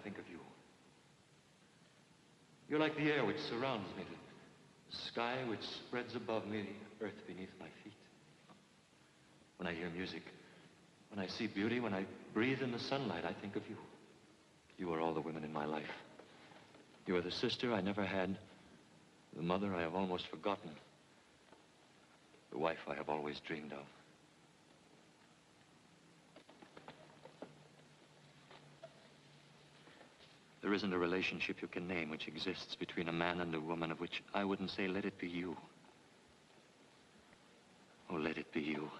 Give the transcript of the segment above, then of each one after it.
think of you. You're like the air which surrounds me, the sky which spreads above me, the earth beneath my feet. When I hear music, when I see beauty, when I breathe in the sunlight, I think of you. You are all the women in my life. You are the sister I never had, the mother I have almost forgotten, the wife I have always dreamed of. There isn't a relationship you can name which exists between a man and a woman of which I wouldn't say, let it be you. Oh, let it be you.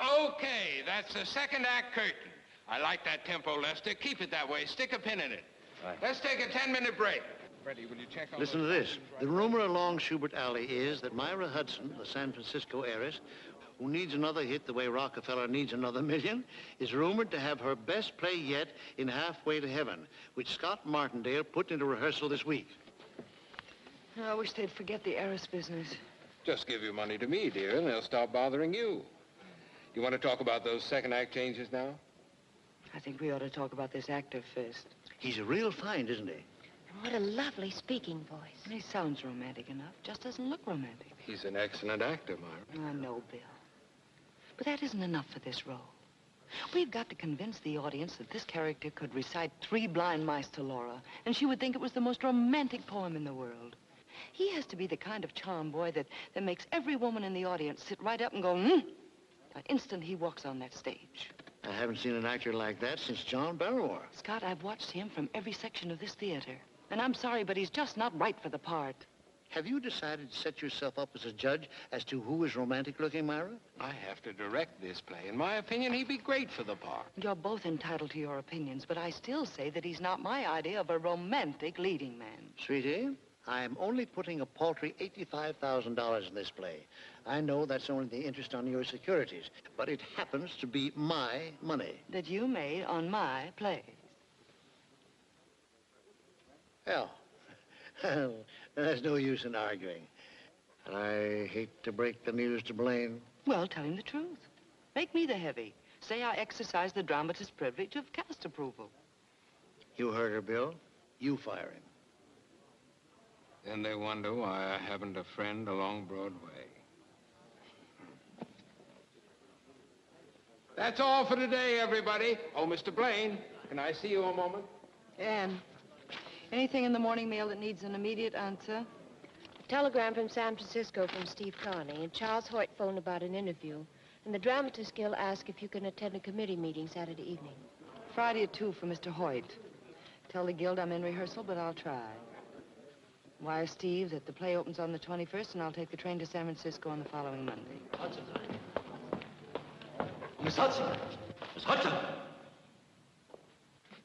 Okay, that's the second act curtain. I like that tempo, Lester. Keep it that way. Stick a pin in it. Right. Let's take a 10-minute break. Freddie, will you check on... Listen to this. The rumor along Schubert Alley is that Myra Hudson, the San Francisco heiress, who needs another hit the way Rockefeller needs another million, is rumored to have her best play yet in Halfway to Heaven, which Scott Martindale put into rehearsal this week. Oh, I wish they'd forget the heiress business. Just give your money to me, dear, and they'll stop bothering you. You want to talk about those second act changes now? I think we ought to talk about this actor first. He's a real find, isn't he? And what a lovely speaking voice. He sounds romantic enough, just doesn't look romantic. He's an excellent actor, Myra. I know, Bill. But that isn't enough for this role. We've got to convince the audience that this character could recite Three Blind Mice to Laura, and she would think it was the most romantic poem in the world. He has to be the kind of charm boy that makes every woman in the audience sit right up and go, the instant he walks on that stage. I haven't seen an actor like that since John Barrymore. Scott, I've watched him from every section of this theater. And I'm sorry, but he's just not right for the part. Have you decided to set yourself up as a judge as to who is romantic-looking, Myra? I have to direct this play. In my opinion, he'd be great for the part. You're both entitled to your opinions, but I still say that he's not my idea of a romantic leading man. Sweetie, I'm only putting a paltry $85,000 in this play. I know that's only the interest on your securities, but it happens to be my money. That you made on my play. Well, there's no use in arguing. And I hate to break the news to Blaine. Well, tell him the truth. Make me the heavy. Say I exercise the dramatist's privilege of cast approval. You heard her, Bill. You fire him. Then they wonder why I haven't a friend along Broadway. That's all for today, everybody. Oh, Mr. Blaine, can I see you a moment? Anne, anything in the morning mail that needs an immediate answer? A telegram from San Francisco from Steve Carney, and Charles Hoyt phoned about an interview. And the Dramatist Guild asked if you can attend a committee meeting Saturday evening. Friday at 2 for Mr. Hoyt. Tell the Guild I'm in rehearsal, but I'll try. Wire Steve that the play opens on the 21st, and I'll take the train to San Francisco on the following Monday. Hudson. Miss Hudson! Miss Hudson!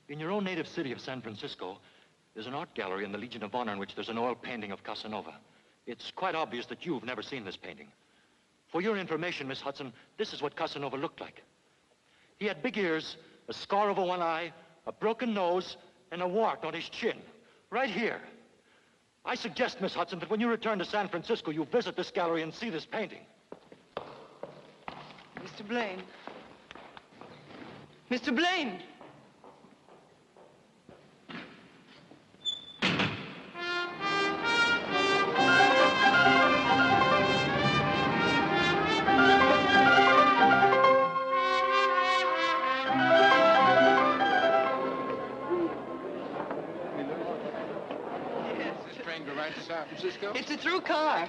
In your own native city of San Francisco, there's an art gallery in the Legion of Honor in which there's an oil painting of Casanova. It's quite obvious that you've never seen this painting. For your information, Miss Hudson, this is what Casanova looked like. He had big ears, a scar over one eye, a broken nose, and a wart on his chin. Right here. I suggest, Miss Hudson, that when you return to San Francisco, you visit this gallery and see this painting. Mr. Blaine. Mr. Blaine! San Francisco? It's a through car.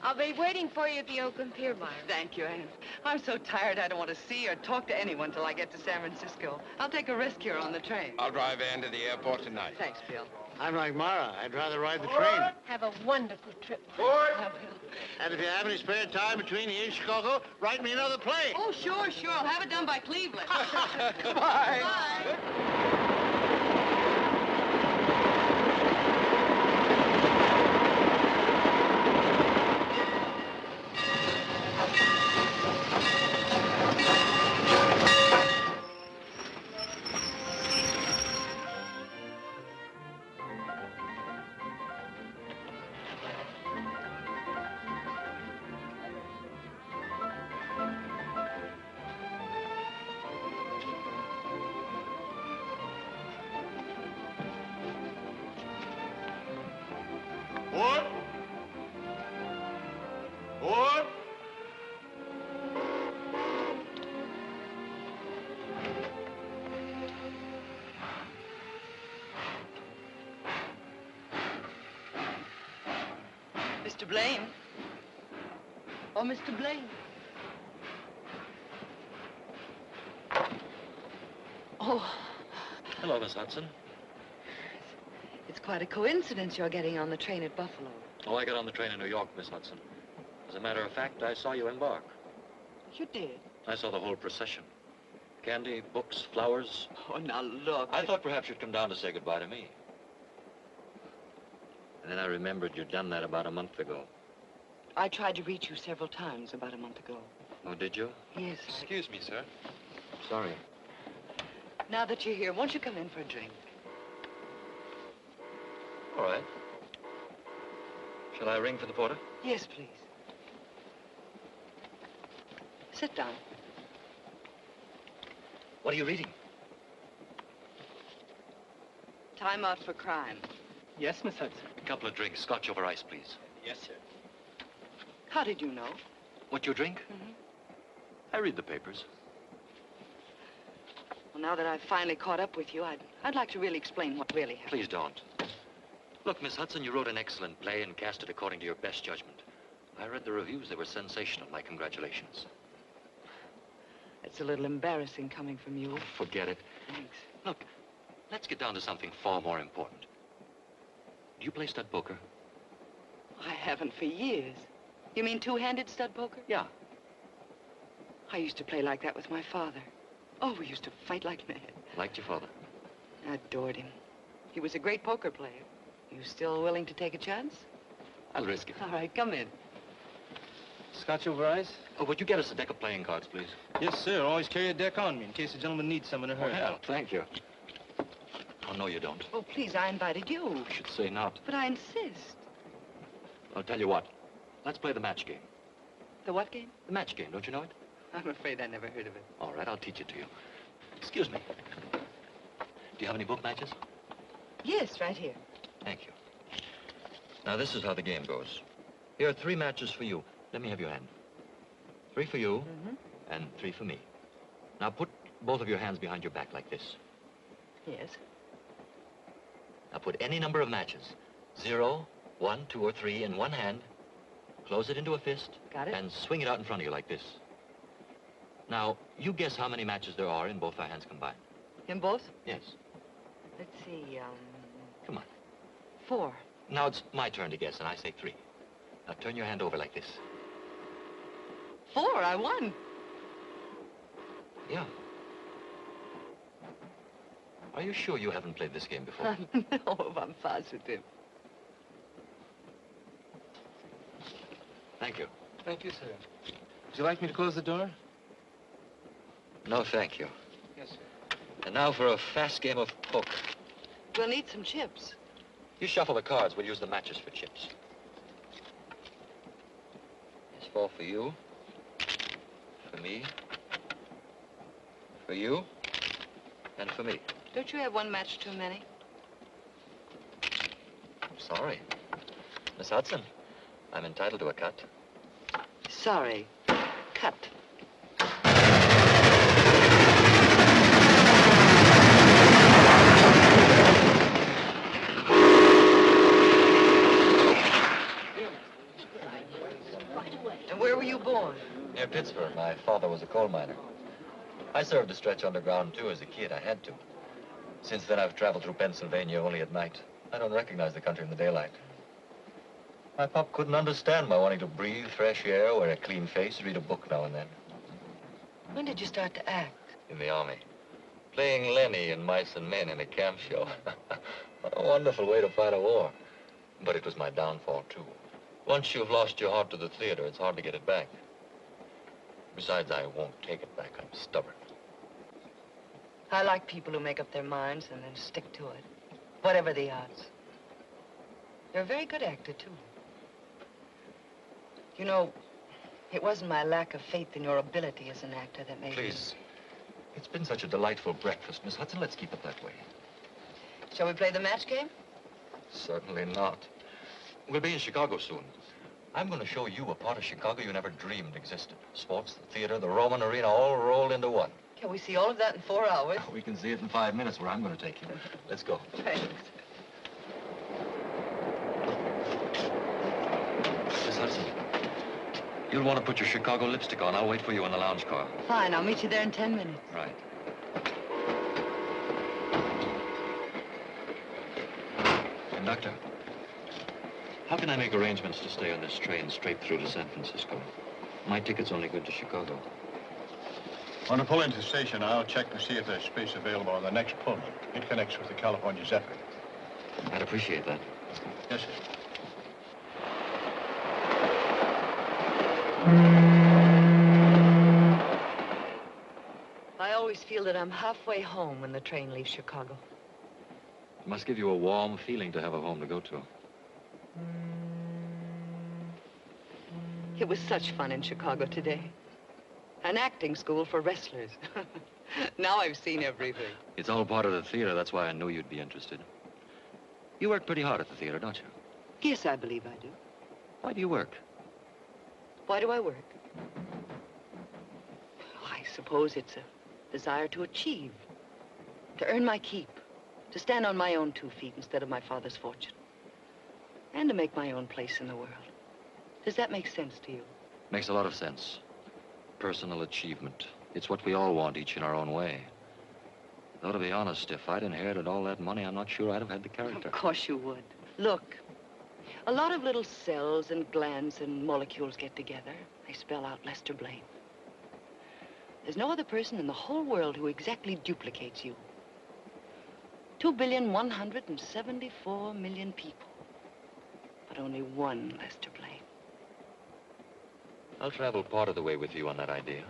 I'll be waiting for you at the Oakland Pier, Myra. Thank you, Anne. I'm so tired I don't want to see or talk to anyone till I get to San Francisco. I'll take a rest here on the train. I'll drive Ann to the airport tonight. Thanks, Bill. I'm like Myra. I'd rather ride the train. Have a wonderful trip. And if you have any spare time between here and Chicago, write me another play. Oh, sure. I'll have it done by Cleveland. Bye. Bye. Board. Board. Mr. Blaine. Oh, Mr. Blaine. Oh. Hello, Miss Hudson. It's quite a coincidence you're getting on the train at Buffalo. Oh, I got on the train in New York, Miss Hudson. As a matter of fact, I saw you embark. You did? I saw the whole procession. Candy, books, flowers. Oh, now look. I thought perhaps you'd come down to say goodbye to me. And then I remembered you'd done that about a month ago. I tried to reach you several times about a month ago. Oh, did you? Yes. Excuse me, sir. Sorry. Now that you're here, won't you come in for a drink? All right. Shall I ring for the porter? Yes, please. Sit down. What are you reading? Time Out for Crime. Yes, Miss Hudson. A couple of drinks. Scotch over ice, please. Yes, sir. How did you know? What you drink? Mm-hmm. I read the papers. Well, now that I've finally caught up with you, I'd like to really explain what really happened. Please don't. Look, Miss Hudson, you wrote an excellent play and cast it according to your best judgment. I read the reviews. They were sensational. My congratulations. It's a little embarrassing coming from you. Oh, forget it. Thanks. Look, let's get down to something far more important. Do you play stud poker? I haven't for years. You mean two-handed stud poker? Yeah. I used to play like that with my father. Oh, we used to fight like mad. Liked your father? I adored him. He was a great poker player. You still willing to take a chance? I'll risk it. All right, come in. Scotch over ice? Oh, would you get us a deck of playing cards, please? Yes, sir. Always carry a deck on me in case the gentleman needs some in a hurry. Well, thank you. Oh, no, you don't. Oh, please, I invited you. You should say not. But I insist. I'll tell you what. Let's play the match game. The what game? The match game, don't you know it? I'm afraid I never heard of it. All right, I'll teach it to you. Excuse me. Do you have any book matches? Yes, right here. Thank you. Now, this is how the game goes. Here are 3 matches for you. Let me have your hand. 3 for you, and 3 for me. Now, put both of your hands behind your back like this. Yes. Now, put any number of matches. 0, 1, 2, or 3 in one hand. Close it into a fist. Got it. And swing it out in front of you like this. Now, you guess how many matches there are in both our hands combined. In both? Yes. Let's see, Come on. 4. Now it's my turn to guess, and I say 3. Now, turn your hand over like this. 4, I won. Yeah. Are you sure you haven't played this game before? No, I'm positive. Thank you. Thank you, sir. Would you like me to close the door? No, thank you. Yes, sir. And now for a fast game of poker. We'll need some chips. You shuffle the cards. We'll use the matches for chips. There's 4 for you. For me. For you. And for me. Don't you have one match too many? I'm sorry. Miss Hudson, I'm entitled to a cut. Sorry. Cut. And where were you born? Near Pittsburgh. My father was a coal miner. I served a stretch underground, too, as a kid. I had to. Since then, I've traveled through Pennsylvania only at night. I don't recognize the country in the daylight. My pop couldn't understand my wanting to breathe fresh air, wear a clean face, read a book now and then. When did you start to act? In the Army. Playing Lenny in Mice and Men in a camp show. A wonderful way to fight a war. But it was my downfall, too. Once you've lost your heart to the theater, it's hard to get it back. Besides, I won't take it back. I'm stubborn. I like people who make up their minds and then stick to it, whatever the odds. You're a very good actor, too. You know, it wasn't my lack of faith in your ability as an actor that made me... Please. It's been such a delightful breakfast, Miss Hudson. Let's keep it that way. Shall we play the match game? Certainly not. We'll be in Chicago soon. I'm going to show you a part of Chicago you never dreamed existed. Sports, the theater, the Roman arena, all rolled into one. Can we see all of that in 4 hours? We can see it in 5 minutes where I'm going to take you. Let's go. Thanks. Miss Hudson, you'll want to put your Chicago lipstick on. I'll wait for you in the lounge car. Fine, I'll meet you there in 10 minutes. Right. Conductor, how can I make arrangements to stay on this train straight through to San Francisco? My ticket's only good to Chicago. When I pull into the station, I'll check to see if there's space available on the next Pullman. It connects with the California Zephyr. I'd appreciate that. Yes, sir. I always feel that I'm halfway home when the train leaves Chicago. It must give you a warm feeling to have a home to go to. It was such fun in Chicago today. An acting school for wrestlers. Now I've seen everything. It's all part of the theater. That's why I knew you'd be interested. You work pretty hard at the theater, don't you? Yes, I believe I do. Why do you work? Why do I work? I suppose it's a desire to achieve, to earn my keep, to stand on my own 2 feet instead of my father's fortune, and to make my own place in the world. Does that make sense to you? Makes a lot of sense. Personal achievement. It's what we all want, each in our own way. Though, to be honest, if I'd inherited all that money, I'm not sure I'd have had the character. Of course you would. Look, a lot of little cells and glands and molecules get together. They spell out Lester Blaine. There's no other person in the whole world who exactly duplicates you. 2,174,000,000 people. But only one Lester Blaine. I'll travel part of the way with you on that idea.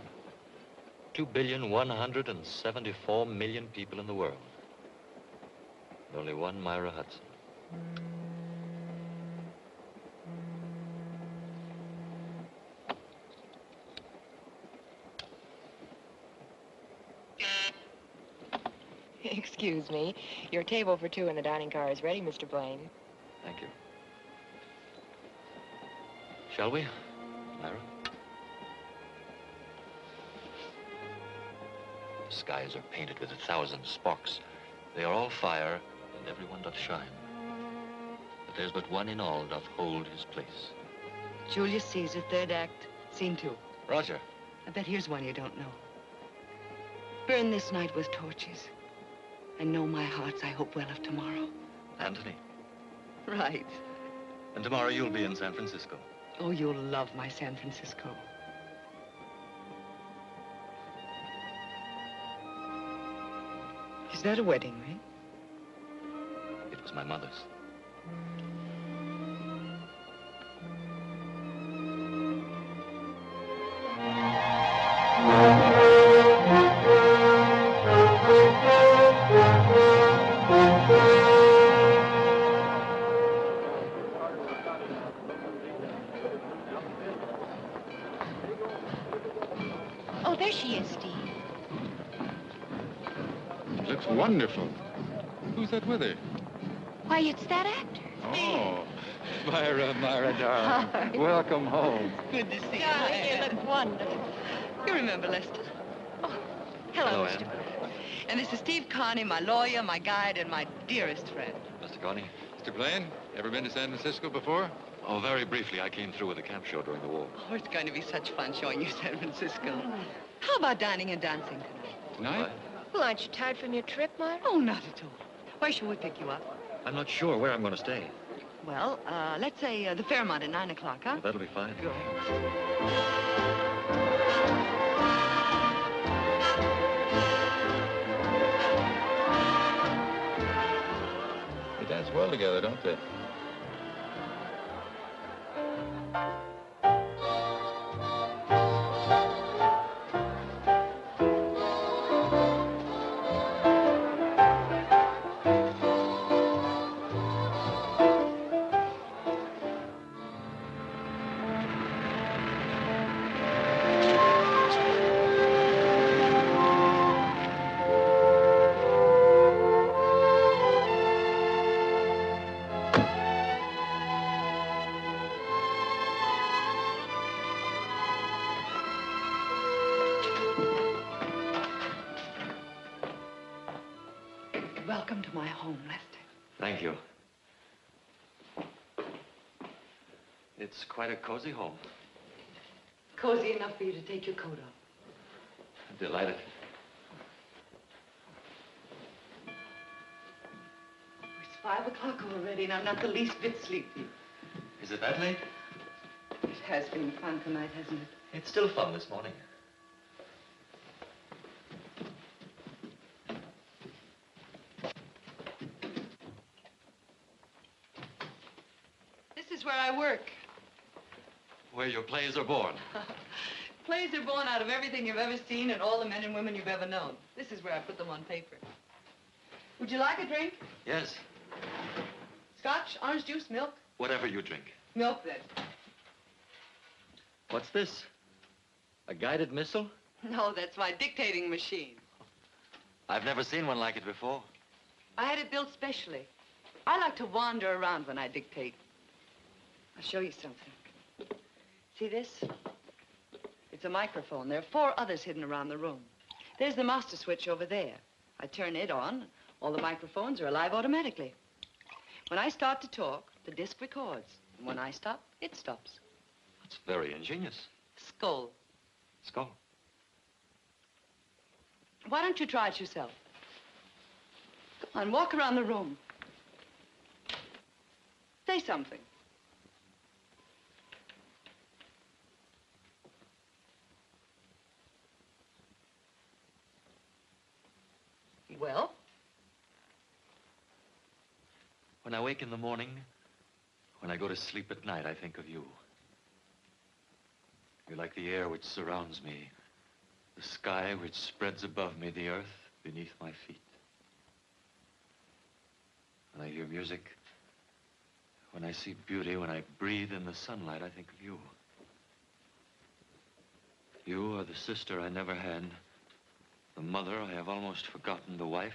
2,174,000,000 people in the world. And only one Myra Hudson. Excuse me. Your table for 2 in the dining car is ready, Mr. Blaine. Thank you. Shall we, Myra? The skies are painted with 1,000 sparks. They are all fire, and every one doth shine. But there's but one in all doth hold his place. Julius Caesar, 3rd act, scene 2. Roger. I bet here's one you don't know. Burn this night with torches. And know my hearts I hope well of tomorrow. Antony. Right. And tomorrow you'll be in San Francisco. Oh, you'll love my San Francisco. Is that a wedding ring? It was my mother's. Oh, there she is, Steve. Looks wonderful. Who's that with her? Why, it's that actor. Oh, Myra, darling. Hi. Welcome home. Good to see you. Darling, you look wonderful. You remember Lester? Oh, hello, Hello, Mr. Anne. Blaine. And this is Steve Carney, my lawyer, my guide, and my dearest friend. Mr. Carney? Mr. Blaine, ever been to San Francisco before? Oh, very briefly. I came through with a camp show during the war. Oh, it's going to be such fun showing you San Francisco. How about dining and dancing tonight? Tonight? Well, aren't you tired from your trip, Mark? Oh, not at all. Where shall we pick you up? I'm not sure where I'm going to stay. Well, let's say the Fairmont at 9 o'clock, huh? That'll be fine. Good. They dance well together, don't they? Welcome to my home, Lester. Thank you. It's quite a cozy home. Cozy enough for you to take your coat off. I'm delighted. It's 5 o'clock already, and I'm not the least bit sleepy. Is it that late? It has been fun tonight, hasn't it? It's still fun this morning. This is where I work. Where your plays are born. Plays are born out of everything you've ever seen and all the men and women you've ever known. This is where I put them on paper. Would you like a drink? Yes. Scotch, orange juice, milk? Whatever you drink. Milk, then. What's this? A guided missile? No, that's my dictating machine. I've never seen one like it before. I had it built specially. I like to wander around when I dictate. I'll show you something. See this? It's a microphone. There are 4 others hidden around the room. There's the master switch over there. I turn it on. All the microphones are alive automatically. When I start to talk, the disc records. And when I stop, it stops. That's very ingenious. Skull. Skull. Why don't you try it yourself? Come on, walk around the room. Say something. Well? When I wake in the morning, when I go to sleep at night, I think of you. You're like the air which surrounds me, the sky which spreads above me, the earth beneath my feet. When I hear music, when I see beauty, when I breathe in the sunlight, I think of you. You are the sister I never had, the mother I have almost forgotten, the wife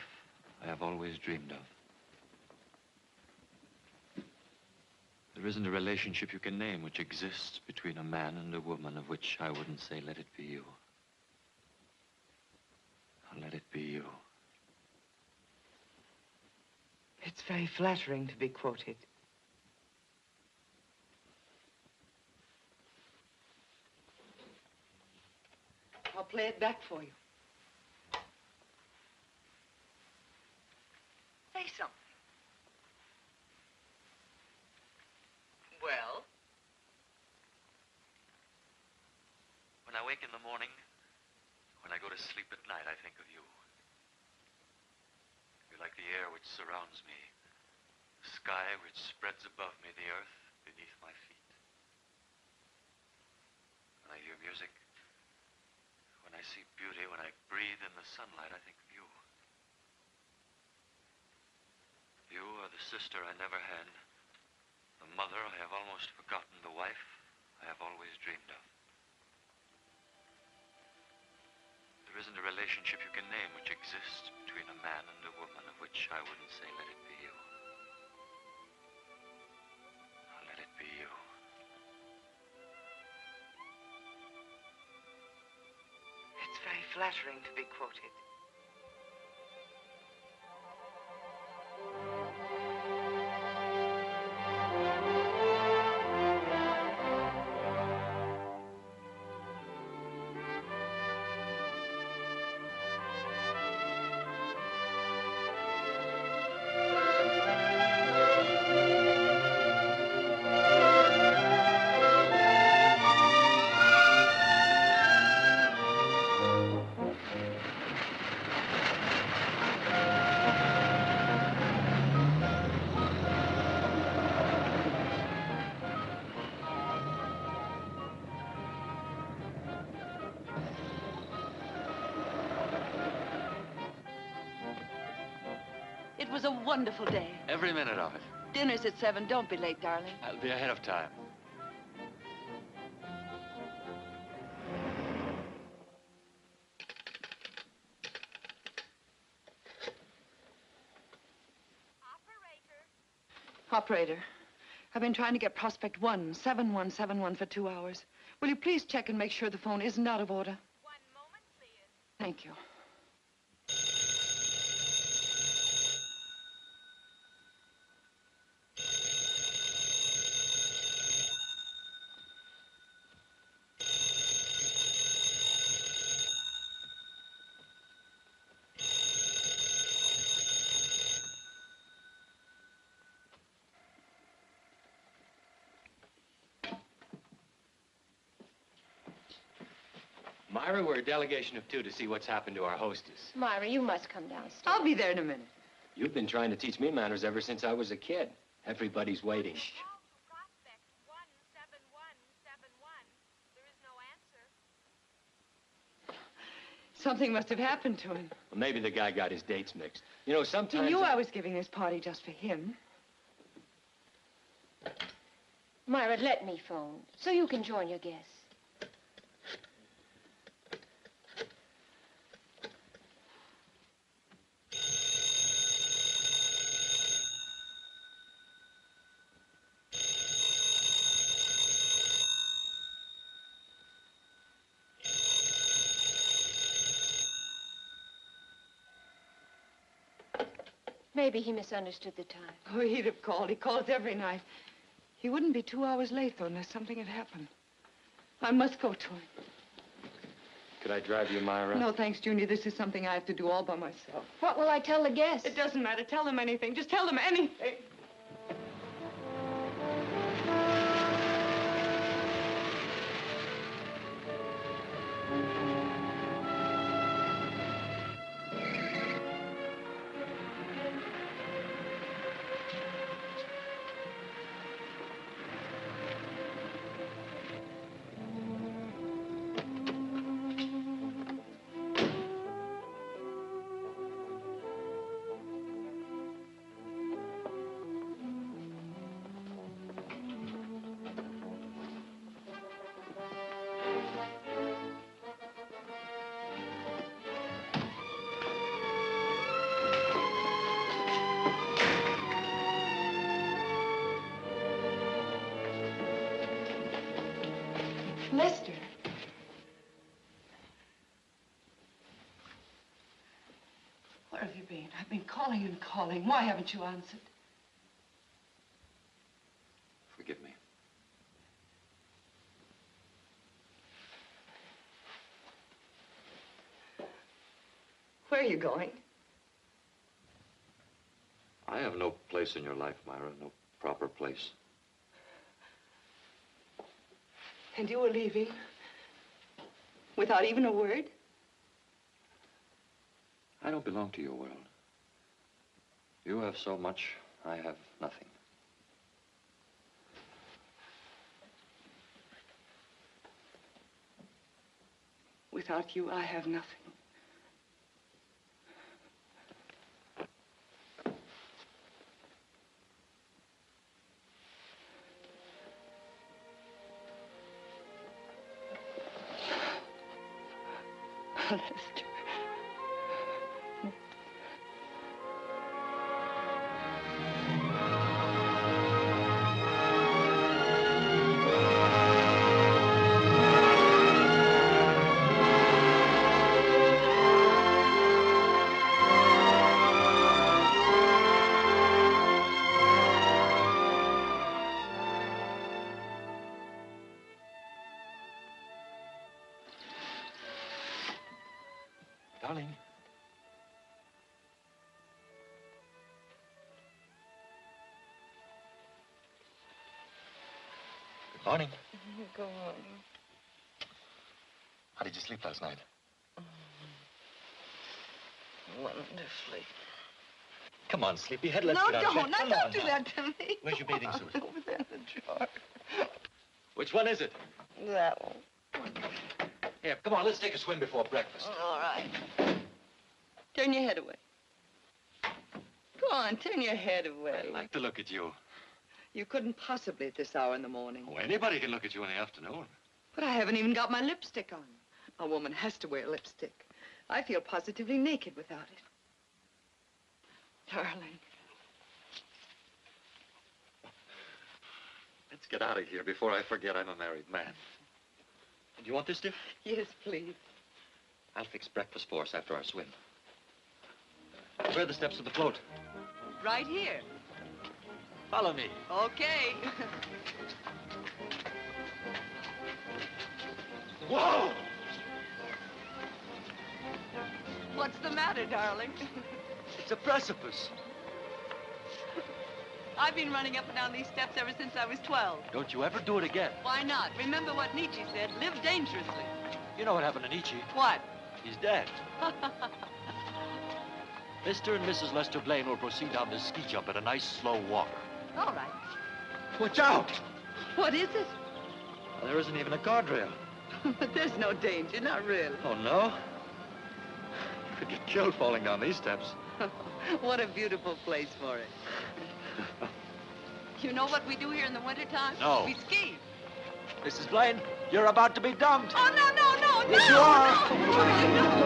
I have always dreamed of. There isn't a relationship you can name which exists between a man and a woman of which I wouldn't say, let it be you. Let it be you. It's very flattering to be quoted. I'll play it back for you. Say something. Well? When I wake in the morning, when I go to sleep at night, I think of you. You're like the air which surrounds me, the sky which spreads above me, the earth beneath my feet. When I hear music, when I see beauty, when I breathe in the sunlight, I think of you. You are the sister I never had, the mother I have almost forgotten, the wife I have always dreamed of. There isn't a relationship you can name which exists between a man and a woman of which I wouldn't say, let it be you. Let it be you. It's very flattering to be quoted. It was a wonderful day. Every minute of it. Dinner's at 7. Don't be late, darling. I'll be ahead of time. Operator, I've been trying to get Prospect 17171 for 2 hours. Will you please check and make sure the phone isn't out of order? 1 moment, please. Thank you. Myra, we're a delegation of 2 to see what's happened to our hostess. Myra, you must come downstairs. I'll be there in a minute. You've been trying to teach me manners ever since I was a kid. Everybody's waiting. Shh. Something must have happened to him. Well, maybe the guy got his dates mixed. You know, sometimes... He knew I was giving this party just for him. Myra, let me phone, so you can join your guests. Maybe he misunderstood the time. Oh, he'd have called. He calls every night. He wouldn't be 2 hours late, though, unless something had happened. I must go to him. Could I drive you, Myra? No, thanks, Junior. This is something I have to do all by myself. What will I tell the guests? It doesn't matter. Tell them anything. Just tell them anything. Lester. Where have you been? I've been calling and calling. Why haven't you answered? Forgive me. Where are you going? I have no place in your life, Myra. No proper place. And you were leaving? Without even a word? I don't belong to your world. You have so much, I have nothing. Without you, I have nothing. Lester. Darling. Good morning. Go on. How did you sleep last night? Wonderfully. Come on, sleepyhead. Let's No, get out of don't. bed. Now, don't do that to me. Where's your bathing suit? Over there in the drawer. Which one is it? That one. Here, come on, let's take a swim before breakfast. All right. Turn your head away. Go on, turn your head away. I like to look at you. You couldn't possibly at this hour in the morning. Oh, anybody can look at you in the afternoon. But I haven't even got my lipstick on. A woman has to wear lipstick. I feel positively naked without it. Darling. Let's get out of here before I forget I'm a married man. Do you want this, dear? Yes, please. I'll fix breakfast for us after our swim. Where are the steps to the float? Right here. Follow me. Okay. Whoa! What's the matter, darling? It's a precipice. I've been running up and down these steps ever since I was 12. Don't you ever do it again. Why not? Remember what Nietzsche said, live dangerously. You know what happened to Nietzsche? What? He's dead. Mr. and Mrs. Lester Blaine will proceed down this ski jump at a nice, slow walk. All right. Watch out! What is it? Well, there isn't even a guardrail. But there's no danger, not really. Oh, no? You could get killed falling down these steps. What a beautiful place for it. You know what we do here in the wintertime? No. We ski. Mrs. Blaine, you're about to be dumped. Oh, no, Yes, you are.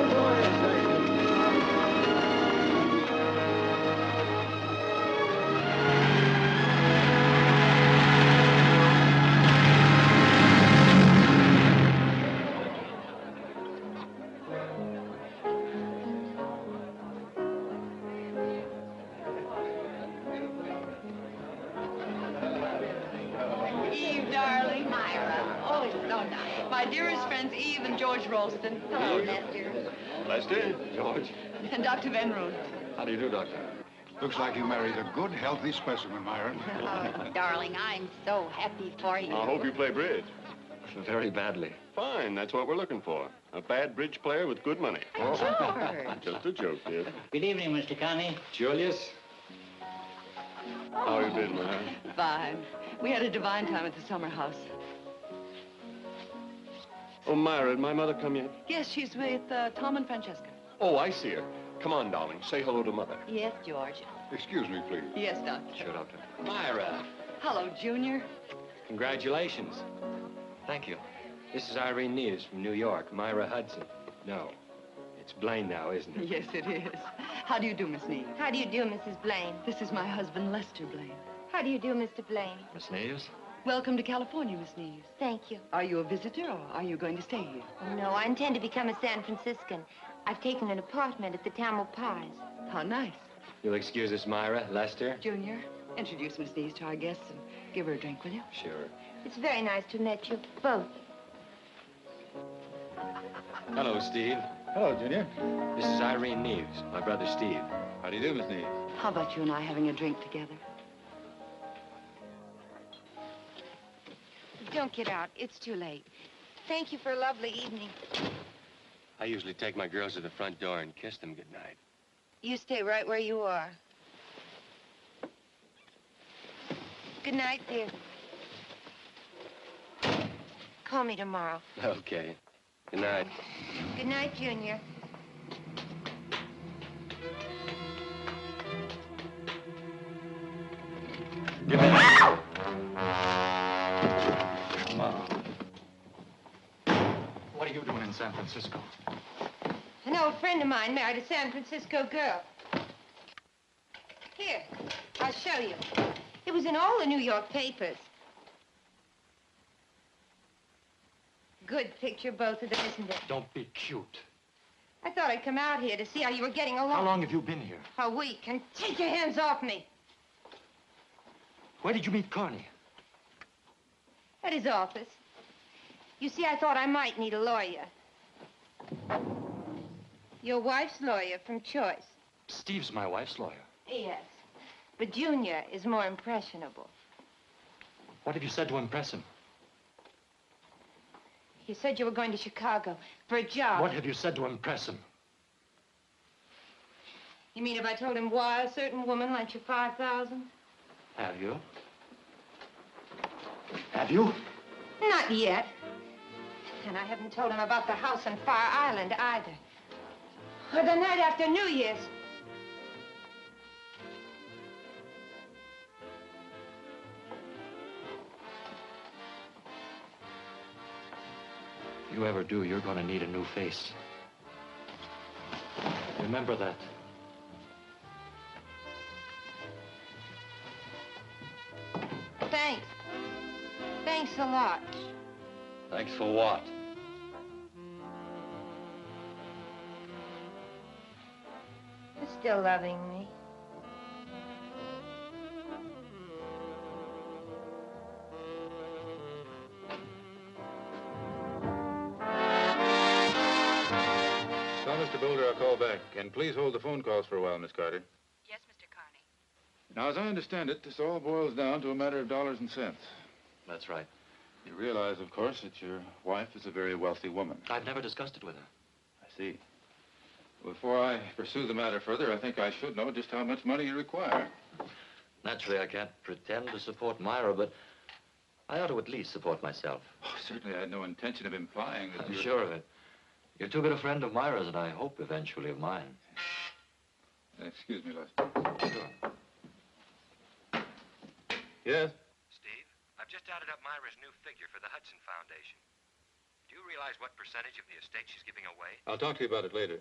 Eve, darling. Myra. Oh, it's so nice. My dearest friends, Eve and George Ralston. Hello, Lester. Lester, George. And Dr. Van Roon. How do you do, Doctor? Looks like you married a good, healthy specimen, Myra. Oh, darling, I'm so happy for you. I hope you play bridge. Very badly. Fine, that's what we're looking for. A bad bridge player with good money. George. Just a joke, dear. Good evening, Mr. Connie. Julius? How you been, Myra? Fine. We had a divine time at the summer house. Oh, Myra, did my mother come yet? Yes, she's with Tom and Francesca. Oh, I see her. Come on, darling. Say hello to Mother. Yes, George. Excuse me, please. Yes, Doctor. Sure, Doctor. Myra, Hello, Junior. congratulations. Thank you. This is Irene Neves from New York. Myra Hudson. No, it's Blaine now, isn't it? Yes, it is. How do you do, Miss Neves? How do you do, Mrs. Blaine? This is my husband, Lester Blaine. How do you do, Mr. Blaine? Miss Neves? Welcome to California, Miss Neves. Thank you. Are you a visitor, or are you going to stay here? No, I intend to become a San Franciscan. I've taken an apartment at the Tamil Pies. How nice. You'll excuse us, Myra. Lester? Junior, introduce Miss Neves to our guests and give her a drink, will you? Sure. It's very nice to have met you, both. Hello, Steve. Hello, Junior. This is Irene Neves, my brother Steve. How do you do, Miss Neves? How about you and I having a drink together? Don't get out. It's too late. Thank you for a lovely evening. I usually take my girls to the front door and kiss them goodnight. You stay right where you are. Good night, dear. Call me tomorrow. Okay. Good night. Good night, Junior. Give me that. Mom. What are you doing in San Francisco? An old friend of mine married a San Francisco girl. Here, I'll show you. It was in all the New York papers. Good picture, both of them, isn't it? Don't be cute. I thought I'd come out here to see how you were getting along. How long have you been here? A week, and take your hands off me. Where did you meet Carney? At his office. You see, I thought I might need a lawyer. Your wife's lawyer from choice. Steve's my wife's lawyer. Yes. But Junior is more impressionable. What have you said to impress him? You said you were going to Chicago for a job. What have you said to impress him? You mean if I told him why a certain woman lent you $5,000? Have you? Have you? Not yet. And I haven't told him about the house on Fire Island either. Or the night after New Year's. If you ever do, you're going to need a new face. Remember that. Thanks. Thanks a lot. Thanks for what? You're still loving me. Tell Mr. Boulder I'll call back. And please hold the phone calls for a while, Miss Carter. Yes, Mr. Carney. Now, as I understand it, this all boils down to a matter of dollars and cents. That's right. You realize, of course, that your wife is a very wealthy woman. I've never discussed it with her. I see. Before I pursue the matter further, I think I should know just how much money you require. Naturally, I can't pretend to support Myra, but I ought to at least support myself. Oh, certainly, I had no intention of implying that I'm you're... sure of it. You're too good a friend of Myra's, and I hope eventually of mine. Excuse me, Lester. Sure. Yes? Steve, I've just added up Myra's new figure for the Hudson Foundation. Do you realize what percentage of the estate she's giving away? I'll talk to you about it later.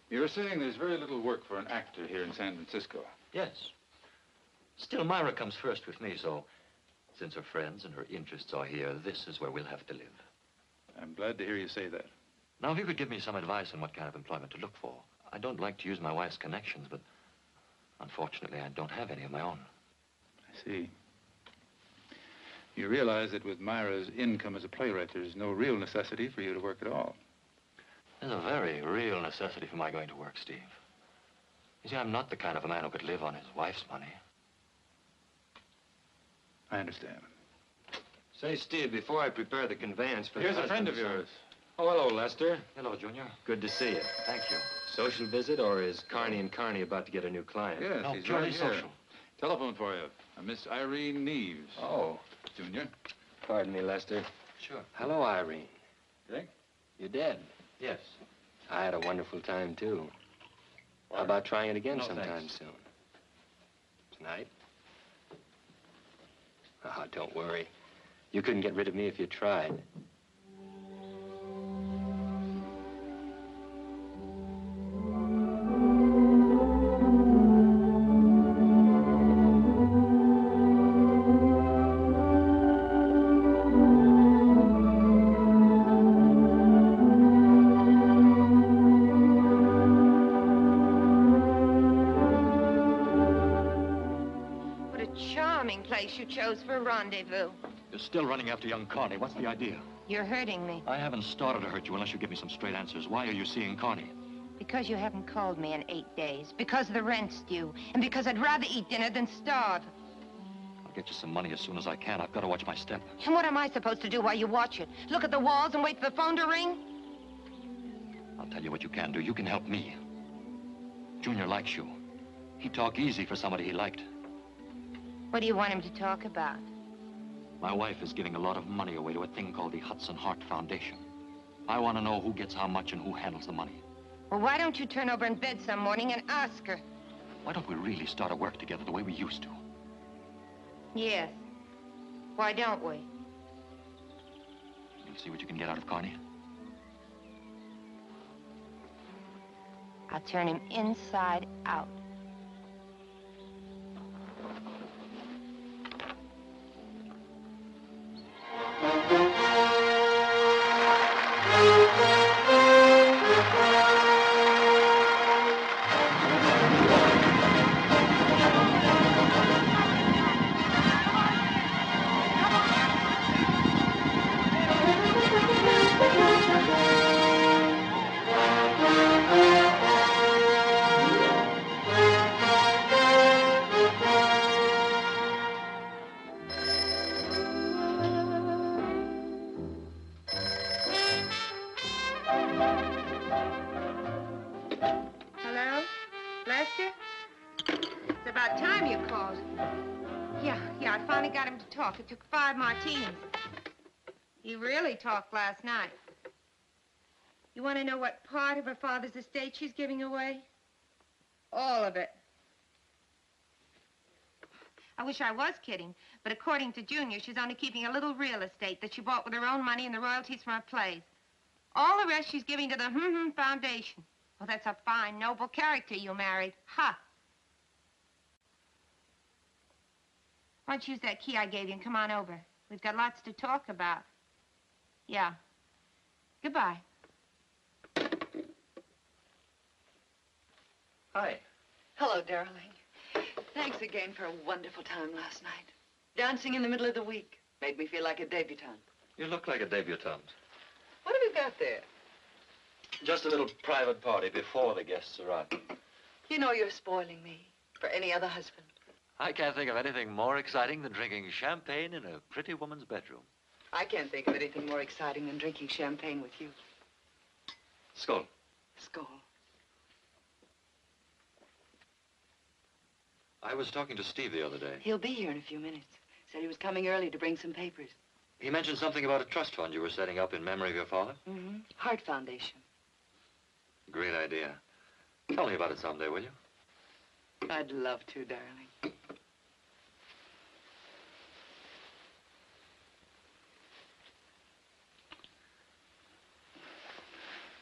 You were saying there's very little work for an actor here in San Francisco. Yes. Still, Myra comes first with me, so since her friends and her interests are here, this is where we'll have to live. I'm glad to hear you say that. Now, if you could give me some advice on what kind of employment to look for. I don't like to use my wife's connections, but unfortunately, I don't have any of my own. I see. You realize that with Myra's income as a playwright, there's no real necessity for you to work at all. There's a very real necessity for my going to work, Steve. You see, I'm not the kind of a man who could live on his wife's money. I understand. Say, Steve, before I prepare the conveyance for Here's the a friend of husband's yours. son- Oh, hello, Lester. Hello, Junior. Good to see you. Thank you. Social visit, or is Carney and Carney about to get a new client? Yes, No, he's purely right here. social. Telephone for you. Miss Irene Neves. Oh, Junior. pardon me, Lester. Sure. Hello, Irene. Dick? You dead? Yes. I had a wonderful time, too. How about trying it again No, sometime thanks. soon? Tonight? Oh, don't worry. You couldn't get rid of me if you tried. What a charming place you chose for a rendezvous. You're still running after young Carney. What's the idea? You're hurting me. I haven't started to hurt you unless you give me some straight answers. Why are you seeing Carney? Because you haven't called me in 8 days. Because the rent's due. And because I'd rather eat dinner than starve. I'll get you some money as soon as I can. I've got to watch my step. And what am I supposed to do while you watch it? Look at the walls and wait for the phone to ring? I'll tell you what you can do. You can help me. Junior likes you. He'd talk easy for somebody he liked. What do you want him to talk about? My wife is giving a lot of money away to a thing called the Hudson Heart Foundation. I want to know who gets how much and who handles the money. Well, why don't you turn over in bed some morning and ask her? Why don't we really start to work together the way we used to? Yes. Why don't we? You'll see what you can get out of Carney. I'll turn him inside out. Hello? Lester? It's about time you called. Yeah, I finally got him to talk. It took 5 martinis. He really talked last night. You want to know what part of her father's estate she's giving away? All of it. I wish I was kidding, but according to Junior, she's only keeping a little real estate that she bought with her own money and the royalties from her plays. All the rest she's giving to the Foundation. Well, that's a fine, noble character you married. Ha! Why don't you use that key I gave you and come on over? We've got lots to talk about. Yeah. Goodbye. Hi. Hello, darling. Thanks again for a wonderful time last night. Dancing in the middle of the week made me feel like a debutante. You look like a debutante. What have you got there? Just a little private party before the guests arrive. You know you're spoiling me for any other husband. I can't think of anything more exciting than drinking champagne in a pretty woman's bedroom. I can't think of anything more exciting than drinking champagne with you. Skål. Skål. I was talking to Steve the other day. He'll be here in a few minutes. Said he was coming early to bring some papers. He mentioned something about a trust fund you were setting up in memory of your father. Mm-hmm. Heart Foundation. Great idea. Tell me about it someday, will you? I'd love to, darling.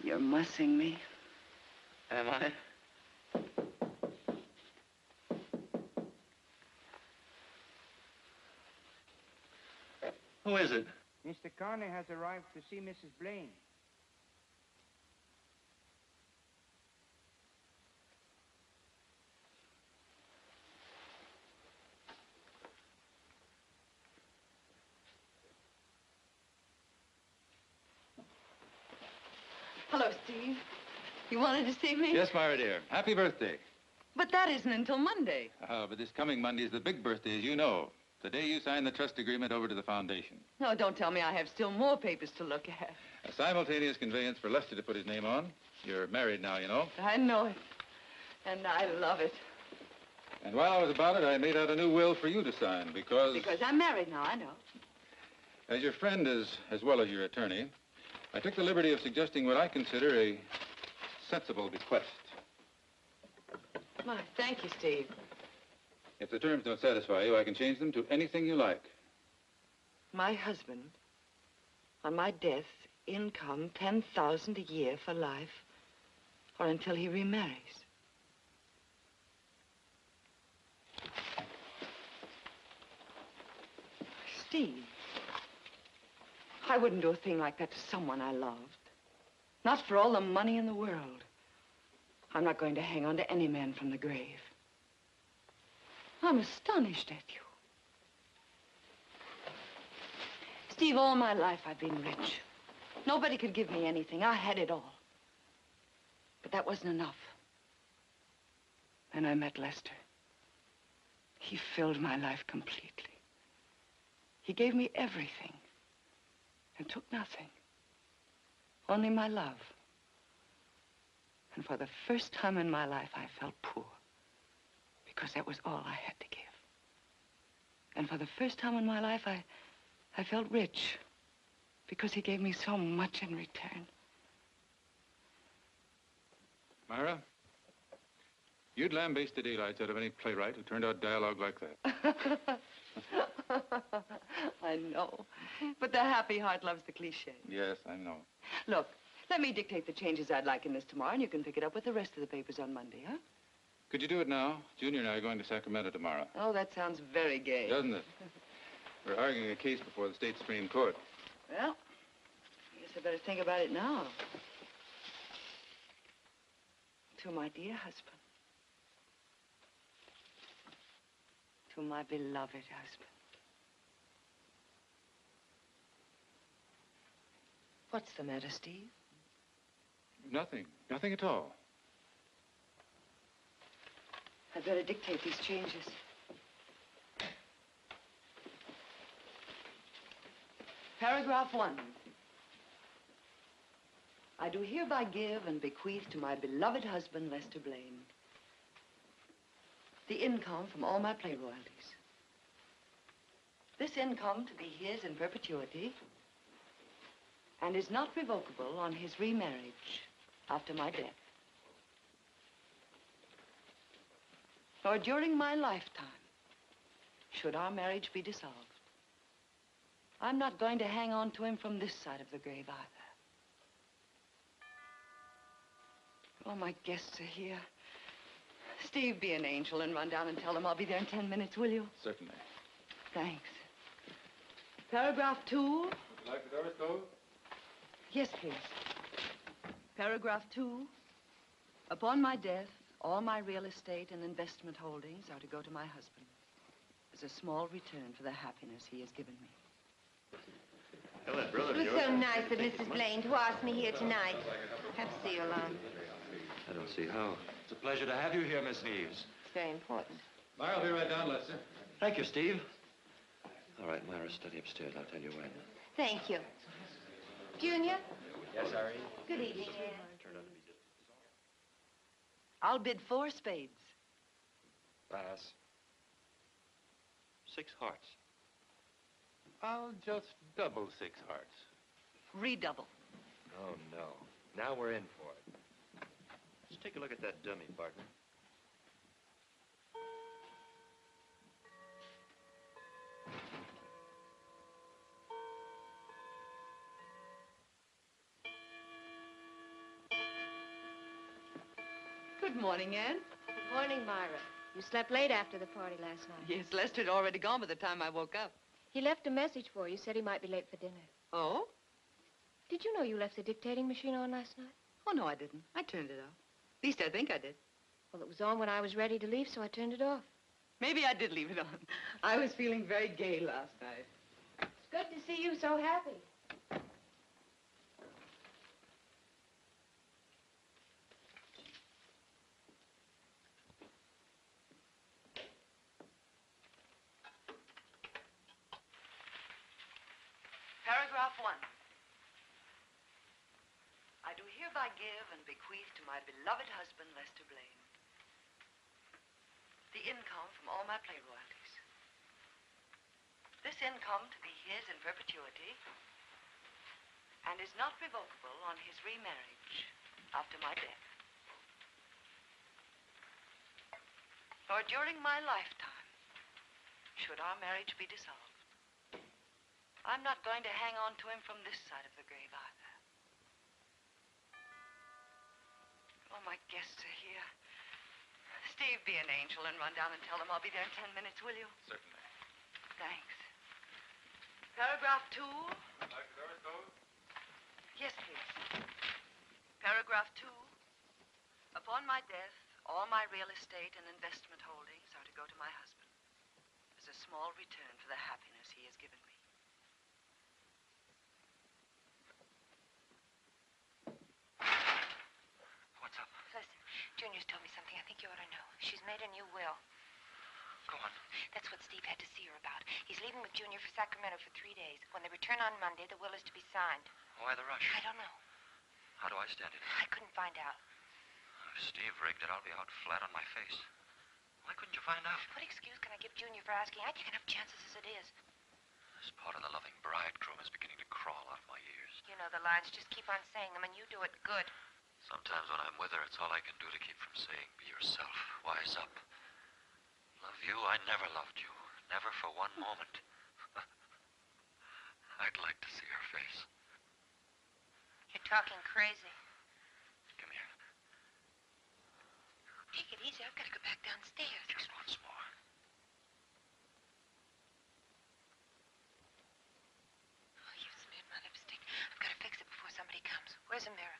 You're mussing me. Am I? Who is it? Mr. Carney has arrived to see Mrs. Blaine. Hello, Steve. You wanted to see me? Yes, Myra, dear. Happy birthday. But that isn't until Monday. But this coming Monday is the big birthday, as you know. The day you sign the trust agreement over to the foundation. No, don't tell me I have still more papers to look at. A simultaneous conveyance for Lester to put his name on. You're married now, you know. I know it. And I love it. And while I was about it, I made out a new will for you to sign because... Because I'm married now, I know. As your friend as well as your attorney, I took the liberty of suggesting what I consider a sensible bequest. My, thank you, Steve. If the terms don't satisfy you, I can change them to anything you like. My husband, on my death, income $10,000 a year for life, or until he remarries. Steve, I wouldn't do a thing like that to someone I loved. Not for all the money in the world. I'm not going to hang on to any man from the grave. I'm astonished at you. Steve, all my life I've been rich. Nobody could give me anything. I had it all. But that wasn't enough. Then I met Lester. He filled my life completely. He gave me everything and took nothing. Only my love. And for the first time in my life, I felt poor. Because that was all I had to give. And for the first time in my life, I felt rich. Because he gave me so much in return. Myra, you'd lambaste the daylights out of any playwright who turned out dialogue like that. I know. But the happy heart loves the cliche. Yes, I know. Look, let me dictate the changes I'd like in this tomorrow, and you can pick it up with the rest of the papers on Monday, huh? Could you do it now? Junior and I are going to Sacramento tomorrow. Oh, that sounds very gay. Doesn't it? We're arguing a case before the state Supreme Court. Well, I guess I better think about it now. To my dear husband. To my beloved husband. What's the matter, Steve? Nothing. Nothing at all. I'd better dictate these changes. Paragraph 1. I do hereby give and bequeath to my beloved husband, Lester Blaine, the income from all my play royalties. This income to be his in perpetuity and is not revocable on his remarriage after my death. Or during my lifetime, should our marriage be dissolved. I'm not going to hang on to him from this side of the grave either. Oh, my guests are here. Steve, be an angel and run down and tell them I'll be there in 10 minutes, will you? Certainly. Thanks. Paragraph 2. Would you like the door closed? Yes, please. Paragraph 2. Upon my death, all my real estate and investment holdings are to go to my husband as a small return for the happiness he has given me. Tell that brother It was so nice of Mrs. Blaine to ask me here tonight. Have to see you alone. I don't see how. It's a pleasure to have you here, Miss Neves. It's very important. I'll be right down, Lester. Thank you, Steve. All right, Myra, study upstairs. I'll tell you when. Thank you. Junior? Yes, Irene? Good evening, Anne. I'll bid 4 spades. Pass. 6 hearts. I'll just double 6 hearts. Redouble. Oh, no. Now we're in for it. Let's take a look at that dummy, partner. Good morning, Anne. Good morning, Myra. You slept late after the party last night. Yes, Lester had already gone by the time I woke up. He left a message for you, said he might be late for dinner. Oh? Did you know you left the dictating machine on last night? Oh, no, I didn't. I turned it off. At least I think I did. Well, it was on when I was ready to leave, so I turned it off. Maybe I did leave it on. I was feeling very gay last night. It's good to see you so happy. Paragraph 1. I do hereby give and bequeath to my beloved husband, Lester Blaine, the income from all my play royalties. This income to be his in perpetuity and is not revocable on his remarriage after my death. Nor during my lifetime should our marriage be dissolved. I'm not going to hang on to him from this side of the grave either. Oh, my guests are here. Steve, be an angel and run down and tell them I'll be there in 10 minutes, will you? Certainly. Thanks. Paragraph 2. Like the doors closed? Yes, please. Paragraph 2. Upon my death, all my real estate and investment holdings are to go to my husband as a small return for the happiness he has given me. What's up? Listen, Junior's told me something I think you ought to know. She's made a new will. Go on. That's what Steve had to see her about. He's leaving with Junior for Sacramento for 3 days. When they return on Monday, the will is to be signed. Why the rush? I don't know. How do I stand it? I couldn't find out. If Steve rigged it, I'll be out flat on my face. Why couldn't you find out? What excuse can I give Junior for asking? I take enough chances as it is. This part of the loving bridegroom is beginning to crawl out of my ears. You know the lines. Just keep on saying them, and you do it good. Sometimes when I'm with her, it's all I can do to keep from saying, be yourself, wise up. Love you, I never loved you. Never for one moment. I'd like to see her face. You're talking crazy. Come here. Take it easy. I've got to go back downstairs. Just once more. Oh, you've smeared my lipstick. I've got to fix it before somebody comes. Where's a mirror?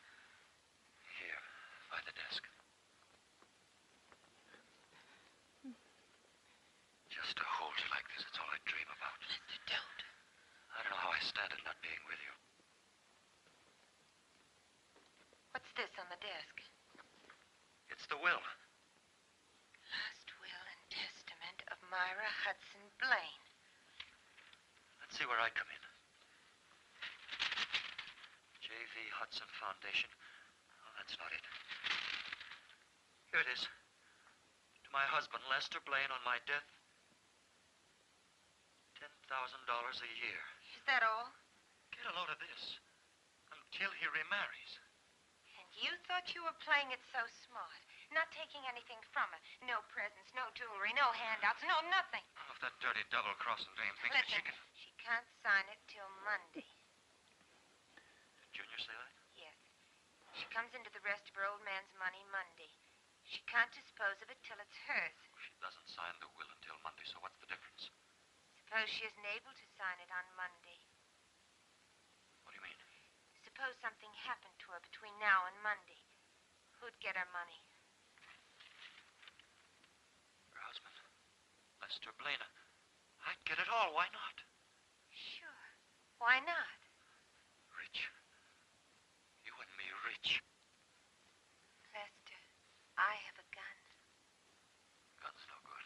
Here, by the desk. Just to hold you like this, it's all I dream about. Lester, don't. I don't know how I stand it not being with you. What's this on the desk? It's the will. Last will and testament of Myra Hudson Blaine. Let's see where I come in. J.V. Hudson Foundation. Oh, that's not it. Here it is. To my husband, Lester Blaine, on my death, $10,000 a year. Is that all? Get a load of this. Until he remarries. And you thought you were playing it so smart. Not taking anything from her. No presents, no jewelry, no handouts, no nothing. Oh, if that dirty double-crossing dame thinks that she Listen, can... she can't sign it till Monday. Did Junior say that? Yes. She comes into the rest of her old man's money Monday. She can't dispose of it till it's hers. She doesn't sign the will until Monday, so what's the difference? Suppose she isn't able to sign it on Monday. What do you mean? Suppose something happened to her between now and Monday. Who'd get her money? Her husband, Lester Blaine. I'd get it all. Why not? Sure. Why not? Rich. You and me rich. Lester, I have a gun. Gun's no good.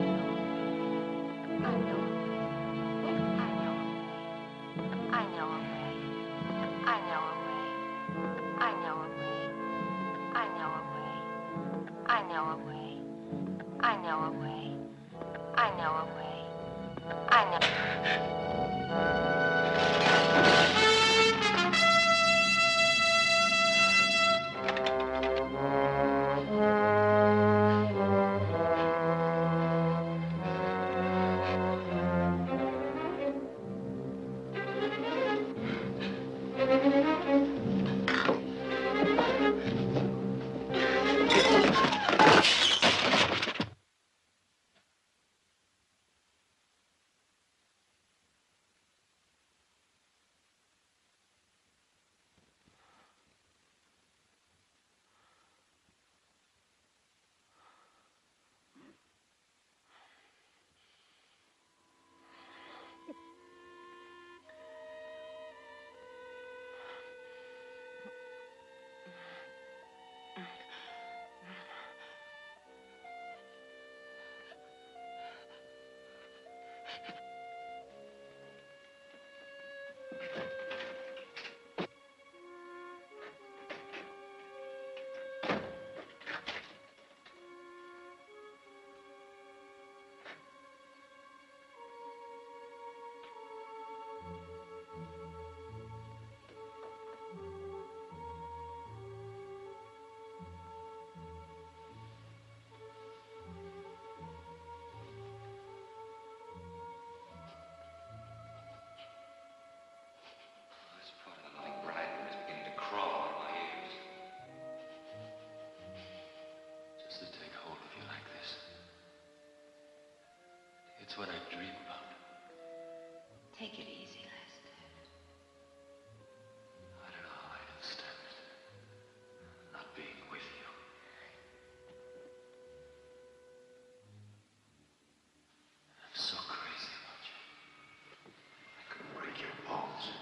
It's what I dream about. Take it easy, Lester. I don't know how I can stand it. Not being with you. I'm so crazy about you. I could break your bones.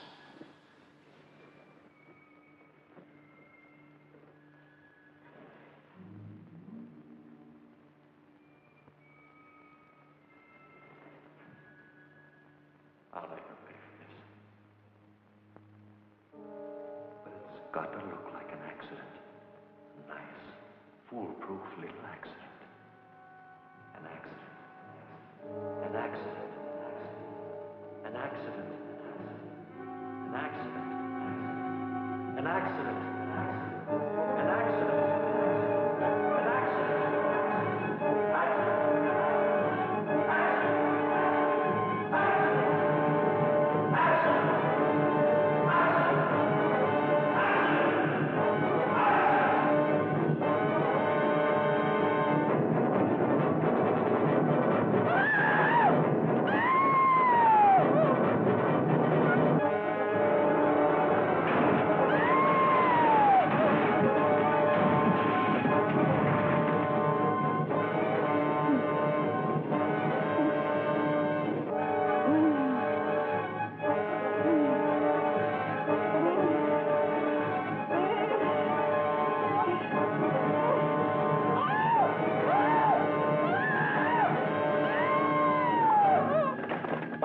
I'll make her pay for this. But it's got to look like an accident. A nice, foolproof little accident. An accident. An accident. An accident. An accident. An accident. An accident. An accident.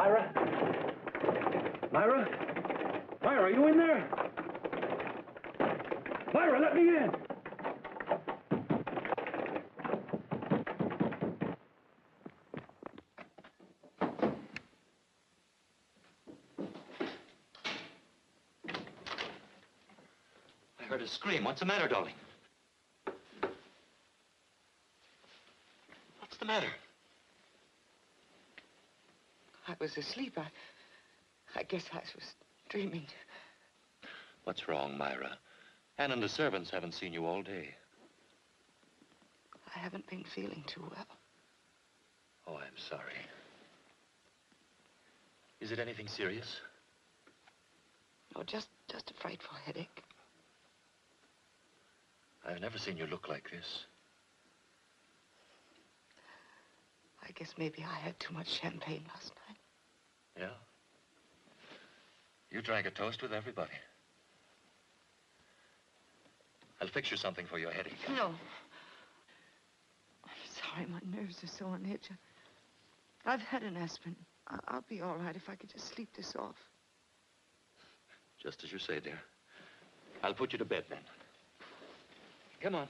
Myra? Myra? Myra, are you in there? Myra, let me in! I heard a scream. What's the matter, darling? What's the matter? I was asleep. I guess I was dreaming. What's wrong, Myra? Ann and the servants haven't seen you all day. I haven't been feeling too well. Oh, I'm sorry. Is it anything serious? No, just a frightful headache. I've never seen you look like this. I guess maybe I had too much champagne last night. Yeah? You drank a toast with everybody. I'll fix you something for your headache. No. I'm sorry, my nerves are so on edge. I've had an aspirin. I'll be all right if I could just sleep this off. Just as you say, dear. I'll put you to bed then. Come on.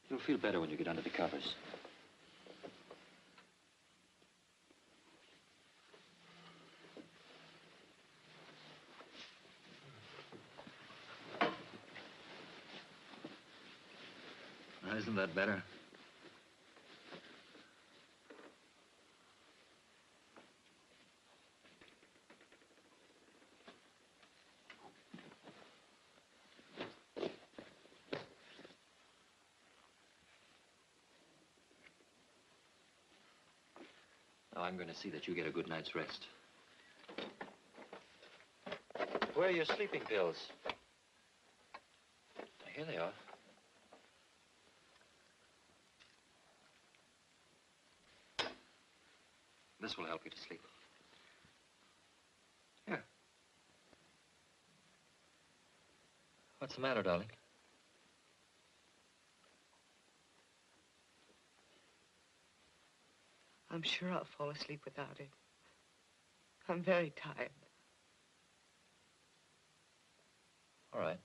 You'll feel better when you get under the covers. Now, isn't that better? Now, I'm going to see that you get a good night's rest. Where are your sleeping pills? Here they are. This will help you to sleep. Here. What's the matter, darling? I'm sure I'll fall asleep without it. I'm very tired. All right.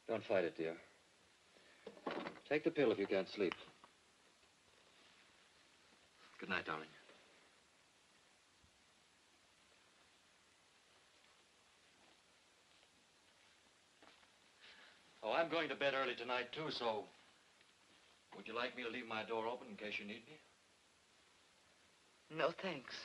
Don't fight it, dear. Take the pill if you can't sleep. Good night, darling. Oh, I'm going to bed early tonight, too, so... Would you like me to leave my door open in case you need me? No, thanks.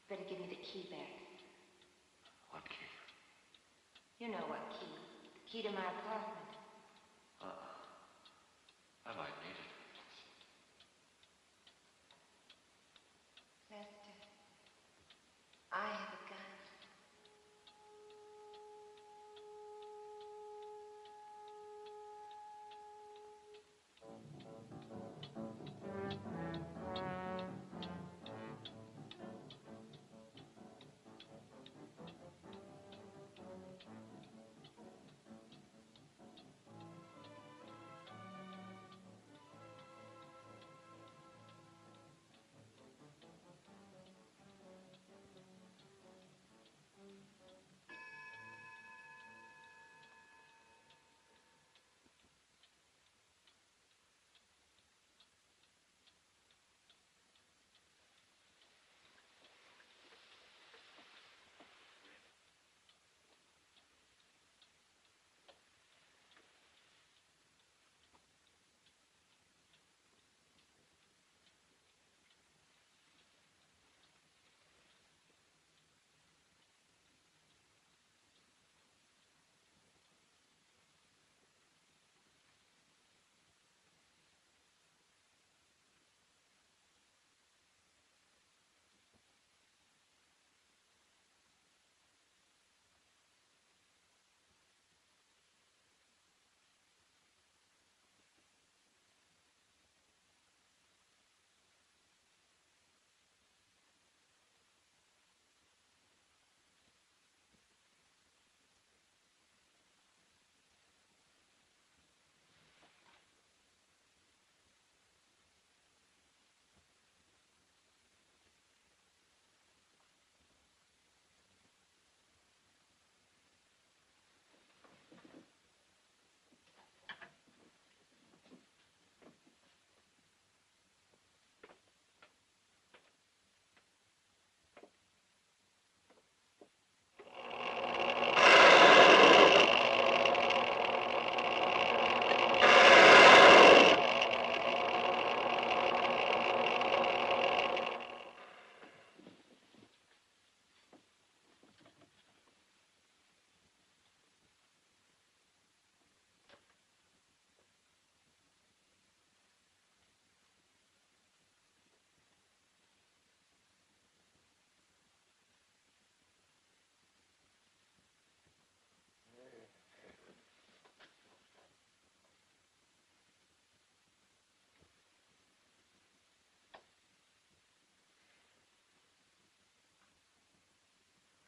Better give me the key back. What key? You know what key. The key to my apartment. I might need it. Lester, I have a gun.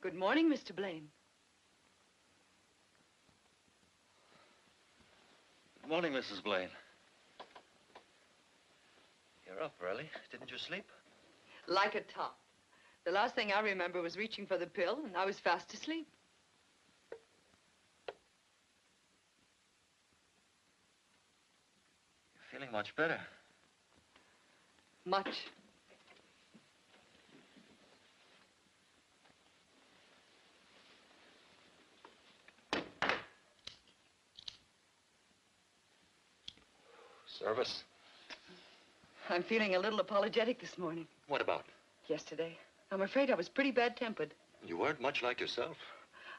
Good morning, Mr. Blaine. Good morning, Mrs. Blaine. You're up early. Didn't you sleep? Like a top. The last thing I remember was reaching for the pill, and I was fast asleep. You're feeling much better. Much. Service? I'm feeling a little apologetic this morning. What about? Yesterday. I'm afraid I was pretty bad-tempered. You weren't much like yourself.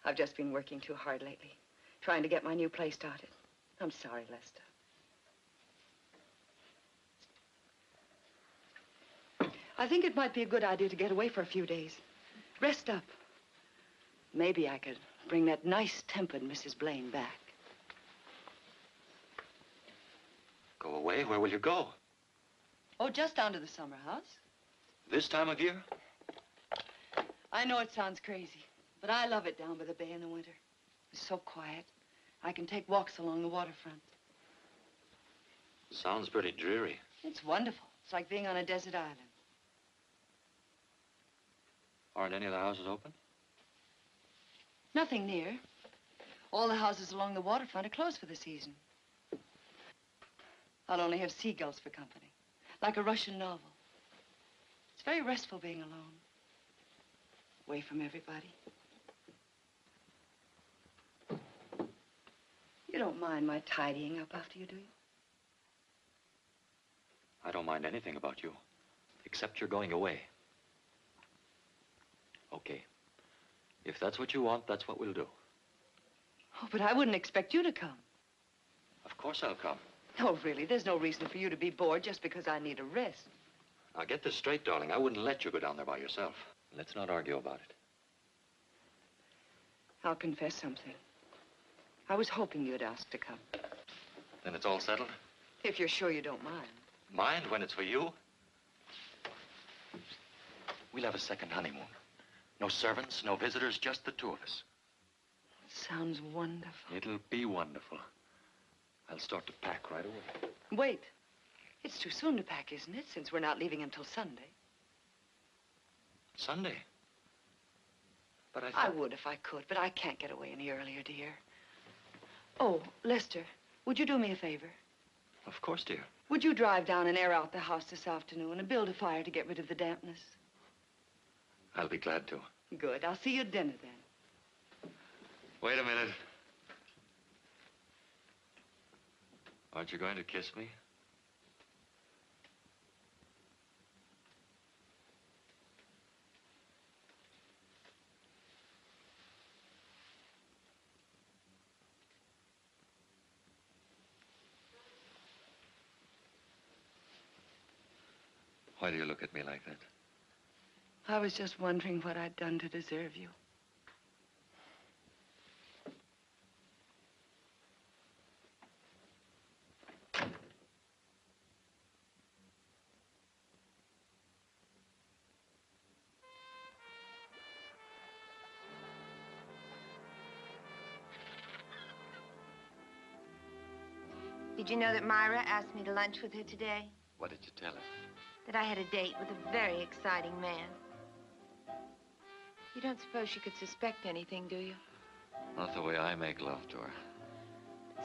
I've just been working too hard lately, trying to get my new play started. I'm sorry, Lester. I think it might be a good idea to get away for a few days. Rest up. Maybe I could bring that nice-tempered Mrs. Blaine back. Go away? Where will you go? Oh, just down to the summer house. This time of year? I know it sounds crazy, but I love it down by the bay in the winter. It's so quiet. I can take walks along the waterfront. Sounds pretty dreary. It's wonderful. It's like being on a desert island. Aren't any of the houses open? Nothing near. All the houses along the waterfront are closed for the season. I'll only have seagulls for company, like a Russian novel. It's very restful being alone, away from everybody. You don't mind my tidying up after you, do you? I don't mind anything about you, except you're going away. Okay. If that's what you want, that's what we'll do. Oh, but I wouldn't expect you to come. Of course I'll come. No, really, there's no reason for you to be bored just because I need a rest. Now, get this straight, darling. I wouldn't let you go down there by yourself. Let's not argue about it. I'll confess something. I was hoping you'd ask to come. Then it's all settled? If you're sure you don't mind. Mind when it's for you? We'll have a second honeymoon. No servants, no visitors, just the two of us. Sounds wonderful. It'll be wonderful. I'll start to pack right away. Wait. It's too soon to pack, isn't it, since we're not leaving until Sunday? Sunday? But I would if I could, but I can't get away any earlier, dear. Oh, Lester, would you do me a favor? Of course, dear. Would you drive down and air out the house this afternoon and build a fire to get rid of the dampness? I'll be glad to. Good. I'll see you at dinner then. Wait a minute. Aren't you going to kiss me? Why do you look at me like that? I was just wondering what I'd done to deserve you. Did you know that Myra asked me to lunch with her today? What did you tell her? That I had a date with a very exciting man. You don't suppose she could suspect anything, do you? Not the way I make love to her.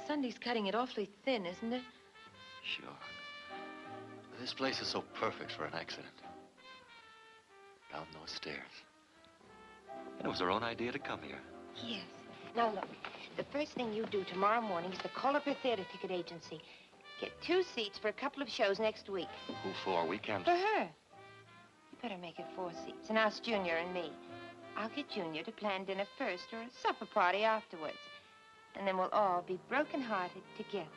Sunday's cutting it awfully thin, isn't it? Sure. This place is so perfect for an accident. Down those stairs. And it was her own idea to come here. Yes. Now, look. The first thing you do tomorrow morning is to call up her theater ticket agency. Get 2 seats for a couple of shows next week. Who for? We can't... For her. You better make it 4 seats and ask Junior and me. I'll get Junior to plan dinner first or a supper party afterwards. And then we'll all be broken-hearted together.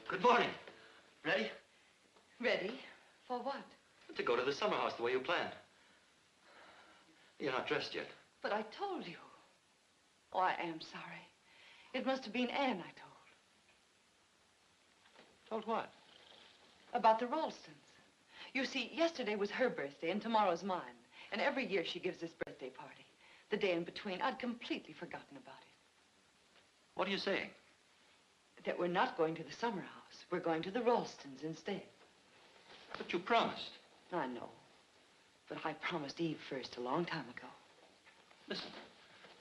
Good morning. Ready? Ready? For what? To go to the summer house the way you planned. You're not dressed yet. But I told you. Oh, I am sorry. It must have been Anne I told. Told what? About the Ralstons. You see, yesterday was her birthday and tomorrow's mine. And every year she gives this birthday party. The day in between, I'd completely forgotten about it. What are you saying? That we're not going to the summer house. We're going to the Ralstons instead. But you promised. I know. But I promised Eve first a long time ago. Listen,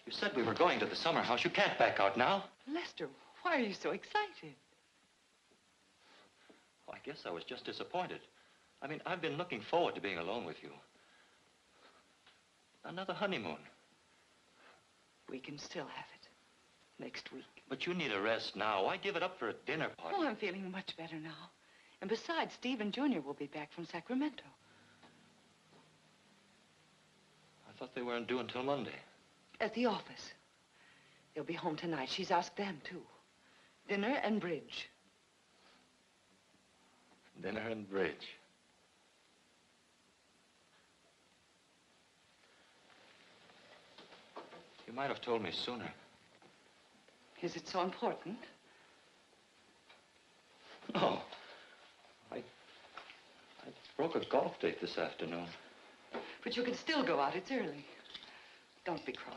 you said we were going to the summer house. You can't back out now. Lester, why are you so excited? Oh, I guess I was just disappointed. I mean, I've been looking forward to being alone with you. Another honeymoon. We can still have it. Next week. But you need a rest now. Why give it up for a dinner party? Oh, I'm feeling much better now. And besides, Steve and Junior will be back from Sacramento. I thought they weren't due until Monday. At the office. They'll be home tonight. She's asked them, too. Dinner and bridge. Dinner and bridge. You might have told me sooner. Is it so important? No. I broke a golf date this afternoon. But you can still go out. It's early. Don't be cross.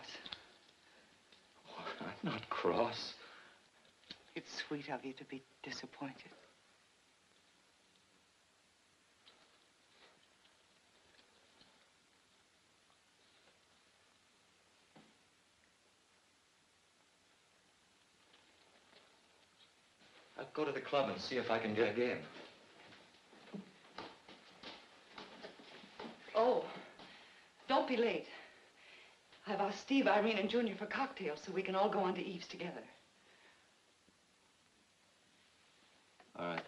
Oh, I'm not cross. It's sweet of you to be disappointed. I'll go to the club and see if I can get a game. Oh, don't be late. I've asked Steve, Irene, and Junior for cocktails so we can all go on to Eve's together. All right.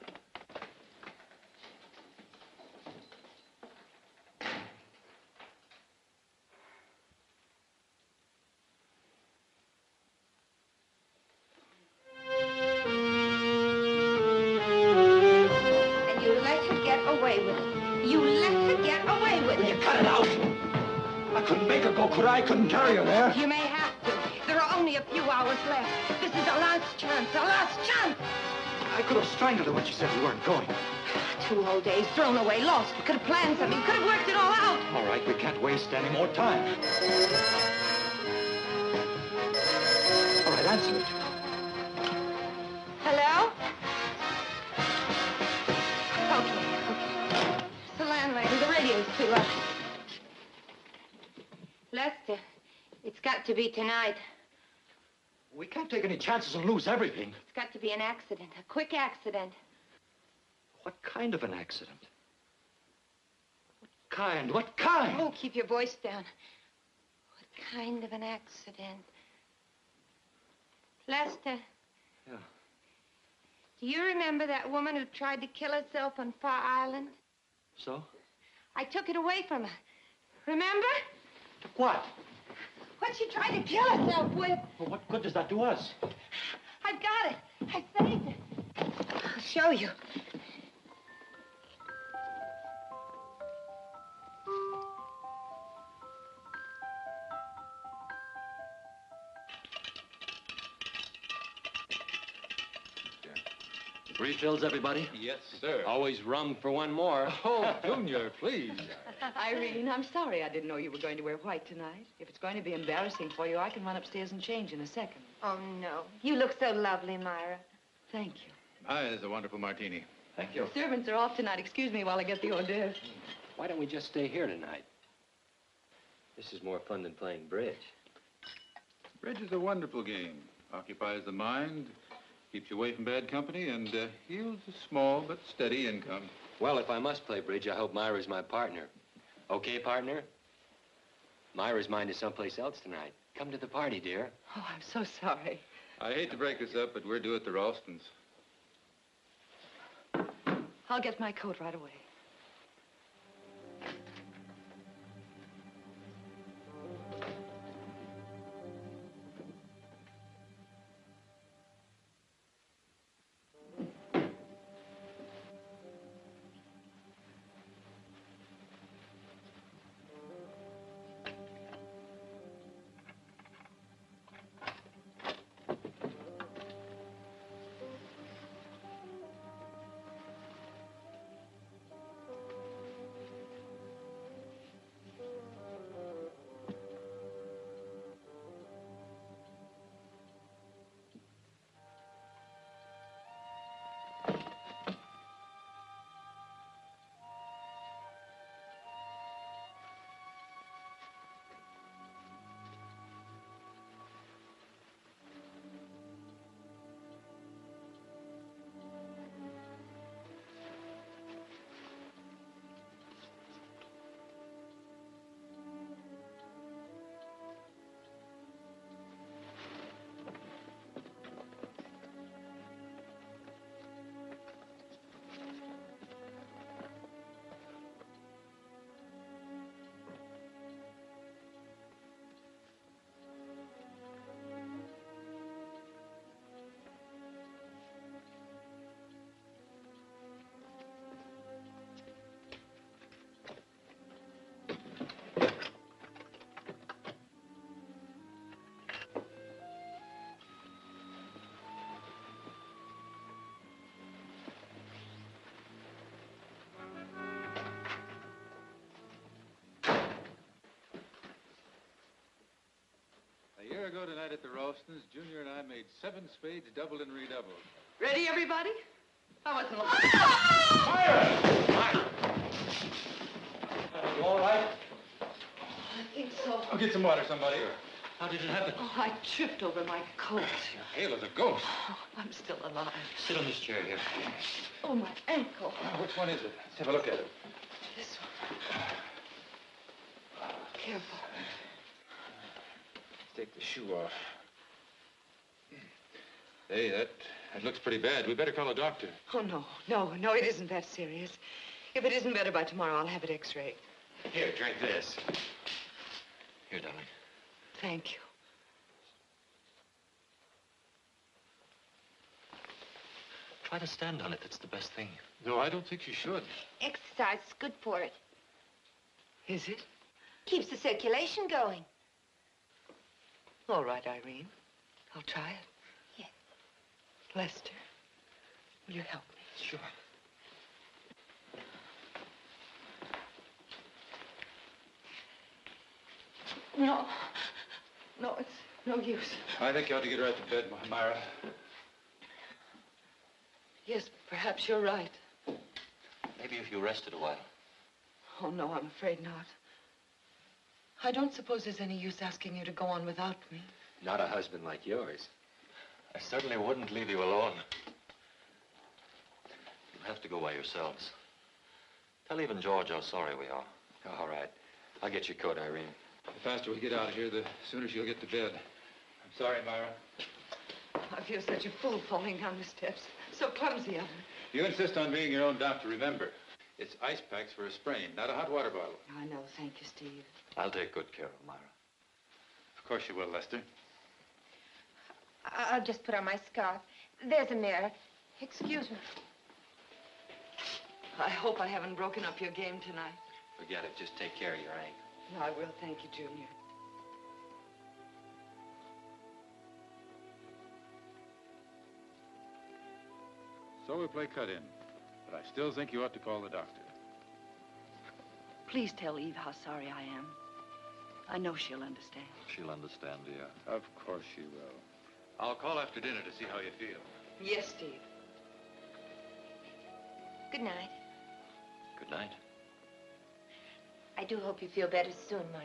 And you let her get away with it. You let her get away with it. You cut it out! I couldn't make her go, could I? I couldn't carry her there. You may have to. There are only a few hours left. This is a last chance, a last chance! I could have strangled her when she said we weren't going. 2 whole days thrown away, lost. We could have planned something. We could have worked it all out. All right, we can't waste any more time. All right, answer it. Hello? Okay. It's the landlady. The radio's too loud. Lester, it's got to be tonight. We can't take any chances and lose everything. It's got to be an accident, a quick accident. What kind of an accident? What kind? What kind? Oh, keep your voice down. What kind of an accident? Lester. Yeah. Do you remember that woman who tried to kill herself on Far Island? So? I took it away from her. Remember? Took what? What she tried to kill herself with. Well, what good does that do us? I've got it. I saved it. I'll show you. Refills, everybody? Yes, sir. Always rum for one more. Oh, Junior, please. Irene, I'm sorry I didn't know you were going to wear white tonight. If it's going to be embarrassing for you, I can run upstairs and change in a second. Oh, no. You look so lovely, Myra. Thank you. Hi, there's a wonderful martini. Thank you. The servants are off tonight. Excuse me while I get the hors d'oeuvres. Why don't we just stay here tonight? This is more fun than playing bridge. Bridge is a wonderful game. Occupies the mind, keeps you away from bad company, and yields a small but steady income. Well, if I must play bridge, I hope Myra's my partner. Okay, partner? Myra's mind is someplace else tonight. Come to the party, dear. Oh, I'm so sorry. I hate to break this up, but we're due at the Ralstons. I'll get my coat right away. show tonight at the Ralstons, Junior and I made 7 spades, doubled and redoubled. Ready, everybody? I wasn't long. Fire! You all right? I think so. I'll get some water, somebody. How did it happen? Oh, I tripped over my coat. Hail as a ghost. Oh, I'm still alive. Sit on this chair here. Oh, my ankle. Which one is it? Let's have a look at it. This one. Careful. Let's take the shoe off. Hey, that looks pretty bad. We better call a doctor. Oh, no, it isn't that serious. If it isn't better by tomorrow, I'll have it x-rayed. Here, drink this. Here, darling. Thank you. Try to stand on it. That's the best thing. No, I don't think you should. Exercise is good for it. Is it? Keeps the circulation going. All right, Irene. I'll try it. Yes. Lester, will you help me? Sure. No, it's no use. I think you ought to get her out to bed, Myra. Yes, perhaps you're right. Maybe if you rested a while. Oh, no, I'm afraid not. I don't suppose there's any use asking you to go on without me. Not a husband like yours. I certainly wouldn't leave you alone. You'll have to go by yourselves. Tell even George how sorry we are. All right. I'll get your coat, Irene. The faster we get out of here, the sooner she'll get to bed. I'm sorry, Myra. I feel such a fool falling down the steps. So clumsy of me. You insist on being your own doctor, remember. It's ice packs for a sprain, not a hot water bottle. I know. Thank you, Steve. I'll take good care of Myra. Of course you will, Lester. I'll just put on my scarf. There's a mirror. Excuse me. I hope I haven't broken up your game tonight. Forget it. Just take care of your ankle. No, I will. Thank you, Junior. So we play cut-in. But I still think you ought to call the doctor. Please tell Eve how sorry I am. I know she'll understand. She'll understand, dear. Of course she will. I'll call after dinner to see how you feel. Yes, Steve. Good night. Good night. I do hope you feel better soon, Myra.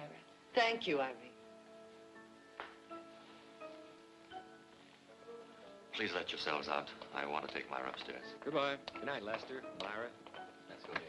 Thank you, Irene. Please let yourselves out. I want to take Myra upstairs. Goodbye. Good night, Lester. Myra. Let's go, dear.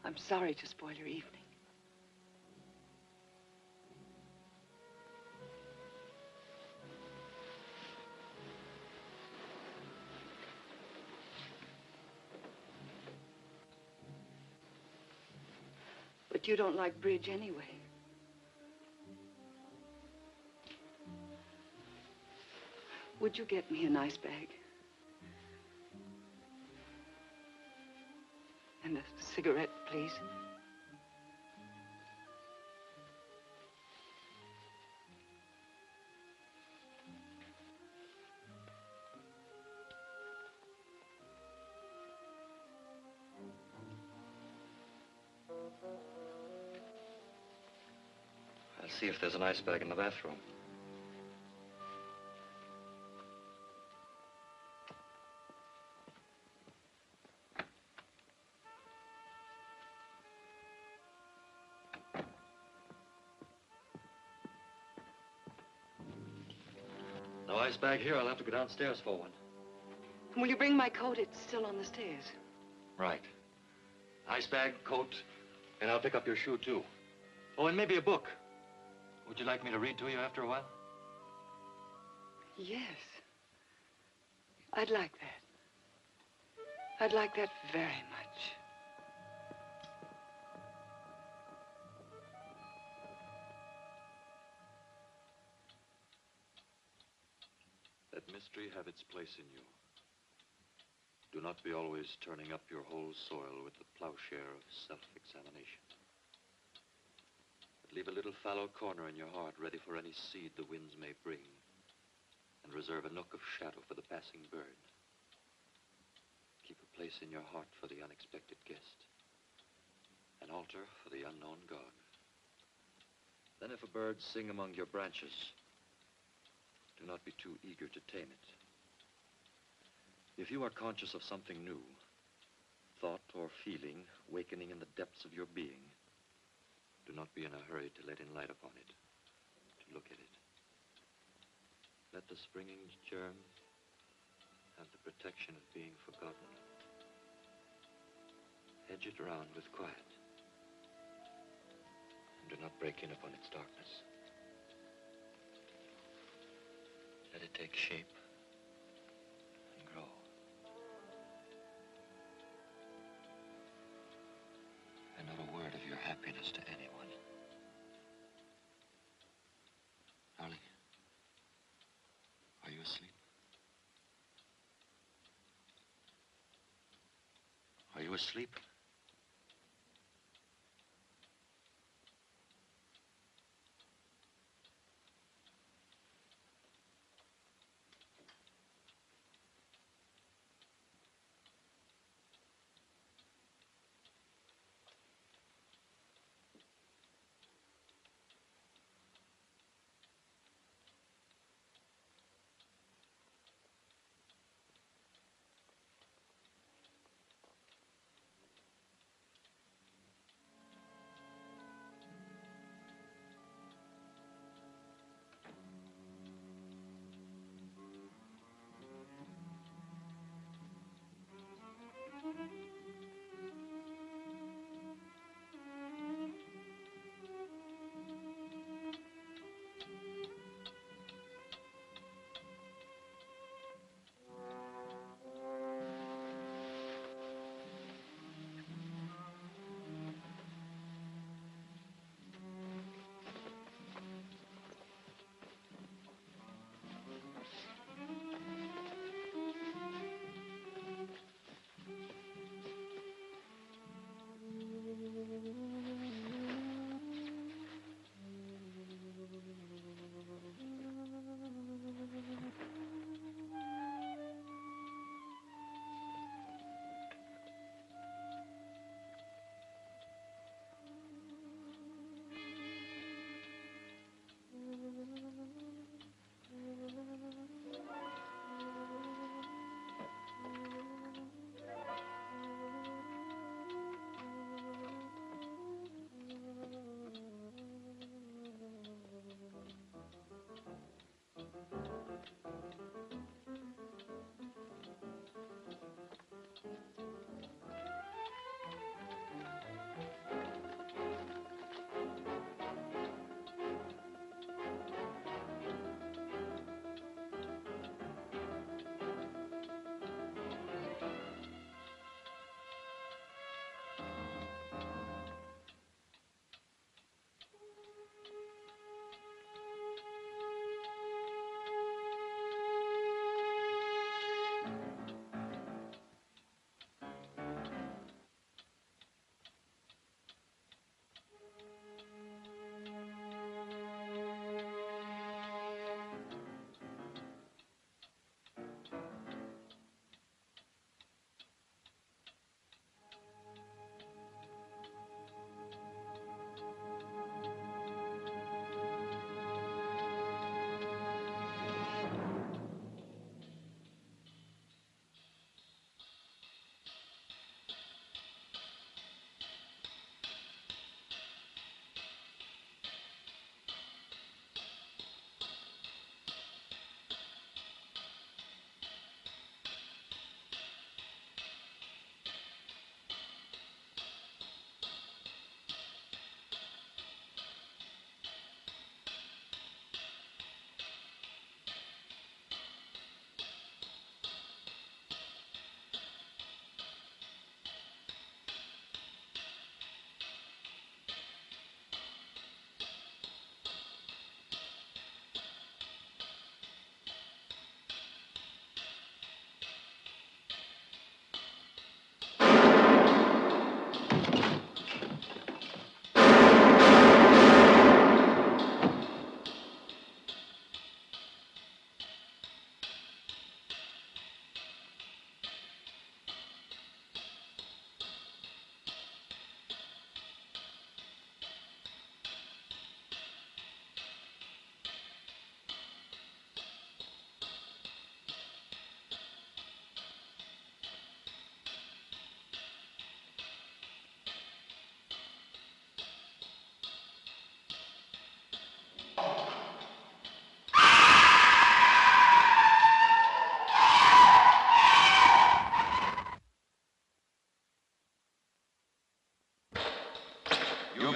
I'm sorry to spoil your evening. But you don't like bridge anyway. Would you get me an ice bag? And a cigarette, please. I'll see if there's an ice bag in the bathroom. No ice bag here. I'll have to go downstairs for one. Will you bring my coat? It's still on the stairs. Right. Ice bag, coat, and I'll pick up your shoe, too. Oh, and maybe a book. Would you like me to read to you after a while? Yes. I'd like that. I'd like that very much. mystery have its place in you. Do not be always turning up your whole soil with the plowshare of self-examination. But leave a little fallow corner in your heart ready for any seed the winds may bring, and reserve a nook of shadow for the passing bird. Keep a place in your heart for the unexpected guest, an altar for the unknown God. Then if a bird sing among your branches, do not be too eager to tame it. If you are conscious of something new, thought or feeling wakening in the depths of your being, do not be in a hurry to let in light upon it, to look at it. Let the springing germ have the protection of being forgotten. Hedge it around with quiet, and do not break in upon its darkness. Let it take shape and grow. And not a word of your happiness to anyone. Darling, are you asleep? Are you asleep?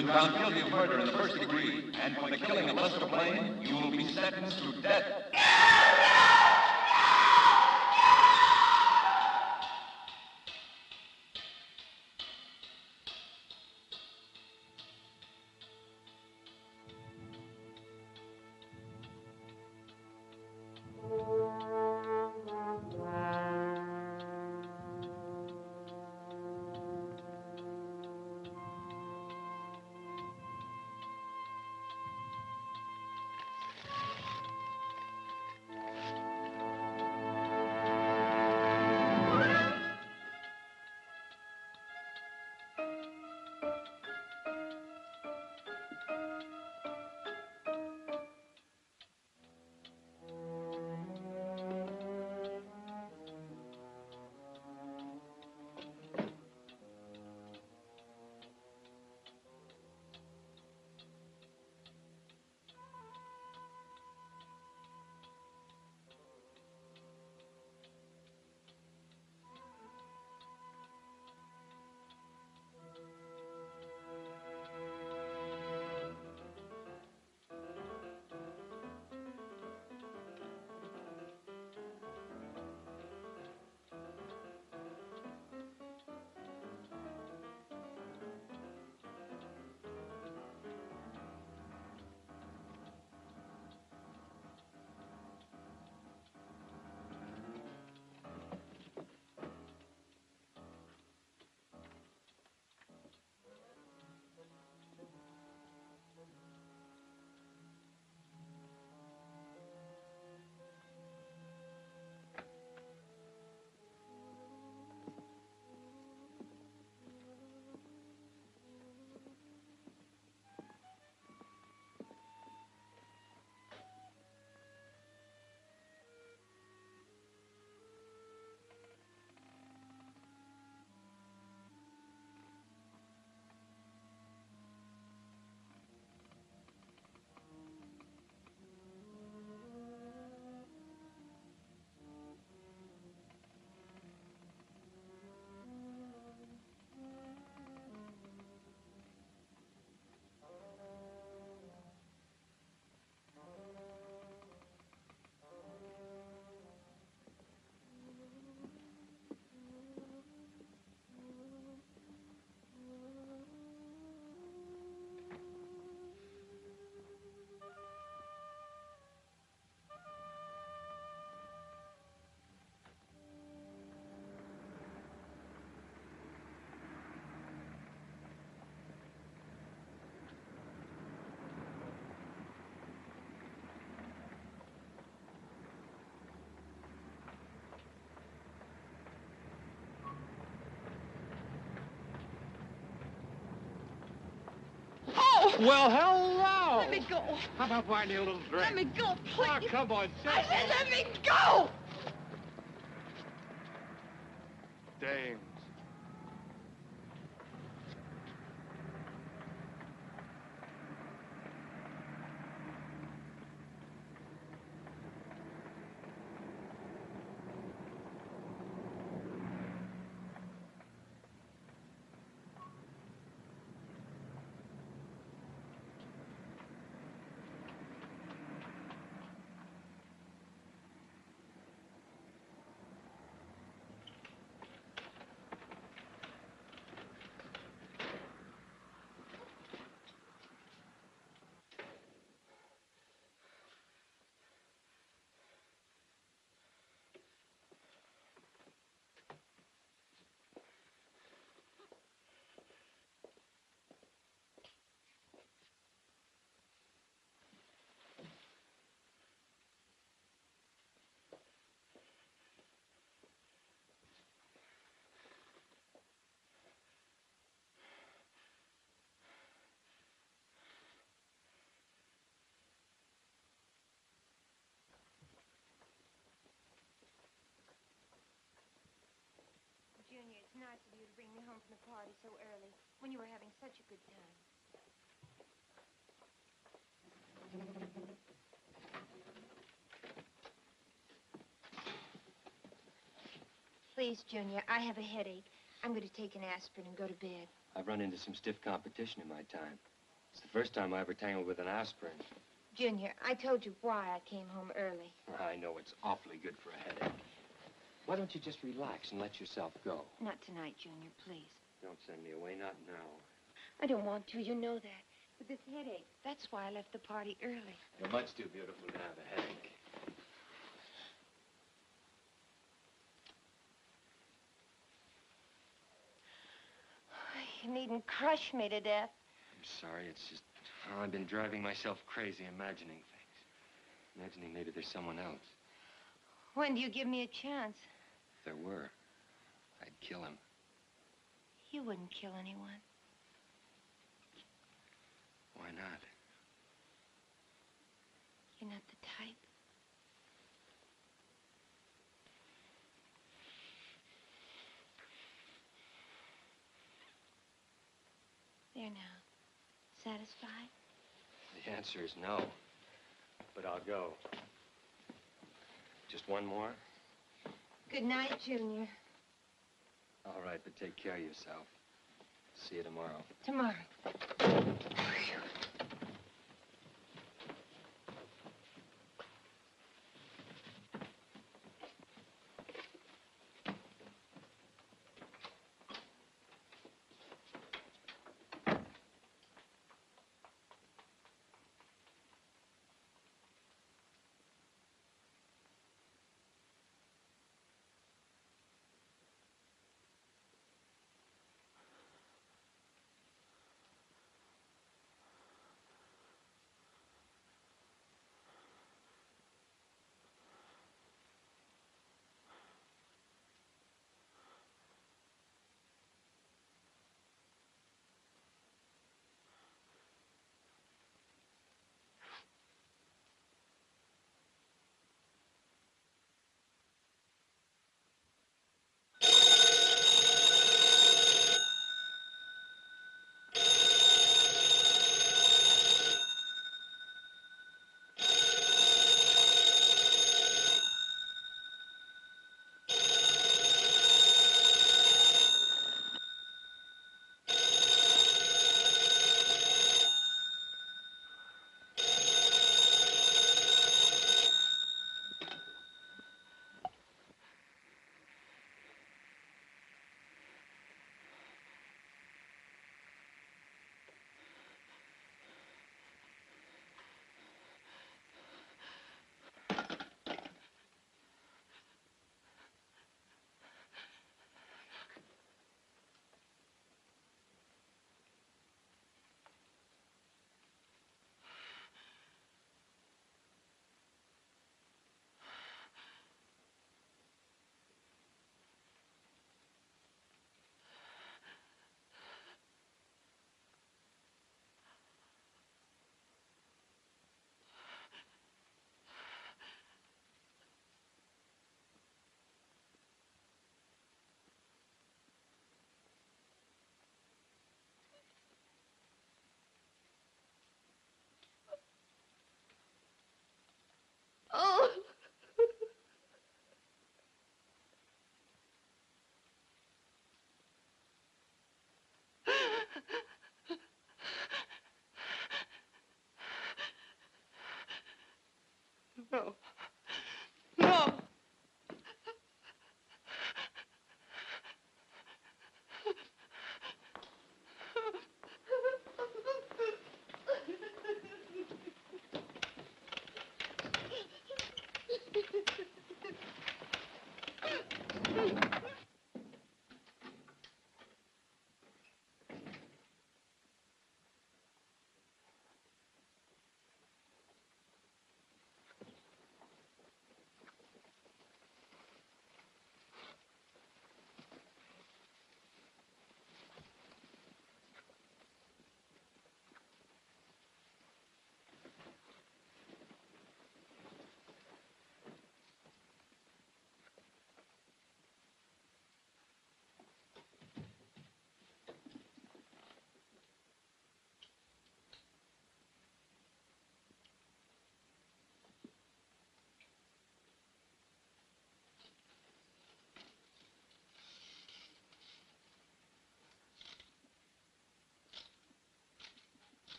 been found guilty of murder in the first degree, and for the killing of Lester Blaine, you will be sentenced to death. Well, hello! Let me go. How about buying you a little drink? Let me go, please. Oh, come on, I said let me go! Dames. Junior, it's nice of you to bring me home from the party so early, when you were having such a good time. Please, Junior, I have a headache. I'm going to take an aspirin and go to bed. I've run into some stiff competition in my time. It's the first time I ever tangled with an aspirin. Junior, I told you why I came home early. I know it's awfully good for a headache. Why don't you just relax and let yourself go? Not tonight, Junior, please. Don't send me away, not now. I don't want to, you know that. But this headache, that's why I left the party early. You're much too beautiful to have a headache. You needn't crush me to death. I'm sorry, it's just, oh, I've been driving myself crazy imagining things. Imagining maybe there's someone else. When do you give me a chance? If there were, I'd kill him. You wouldn't kill anyone. Why not? You're not the type. There now. Satisfied? The answer is no. But I'll go. Just one more? Good night, Junior. All right, but take care of yourself. See you tomorrow. Tomorrow.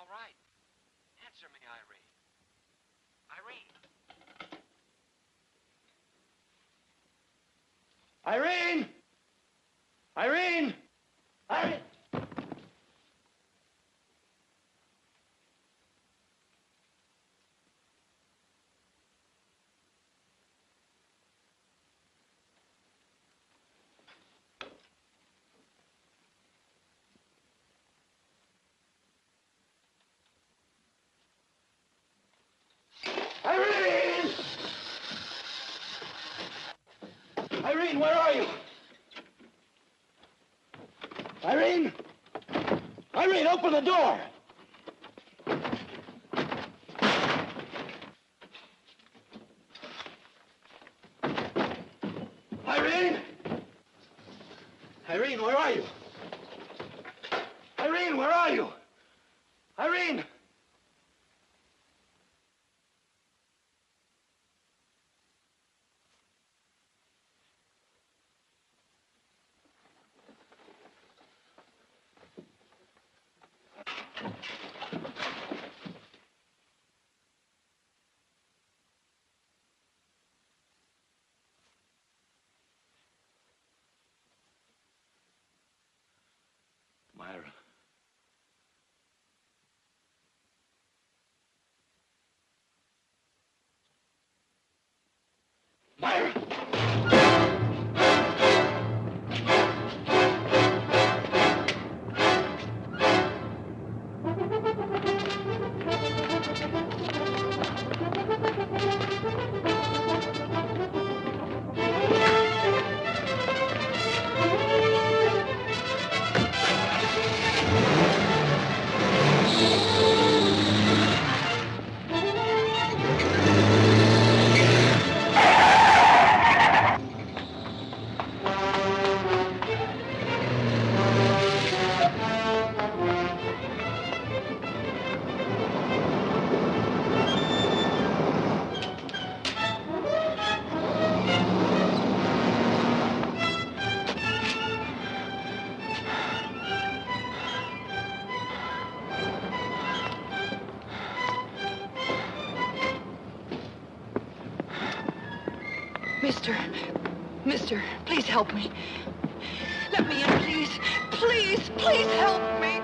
right. Answer me, Irene. Irene! Irene! Irene! Irene! Irene, where are you? Irene! Irene, open the door! Irene! Irene, where are you? Irene, where are you? Irene! Myra. Mister, please help me. Let me in, please. Please help me.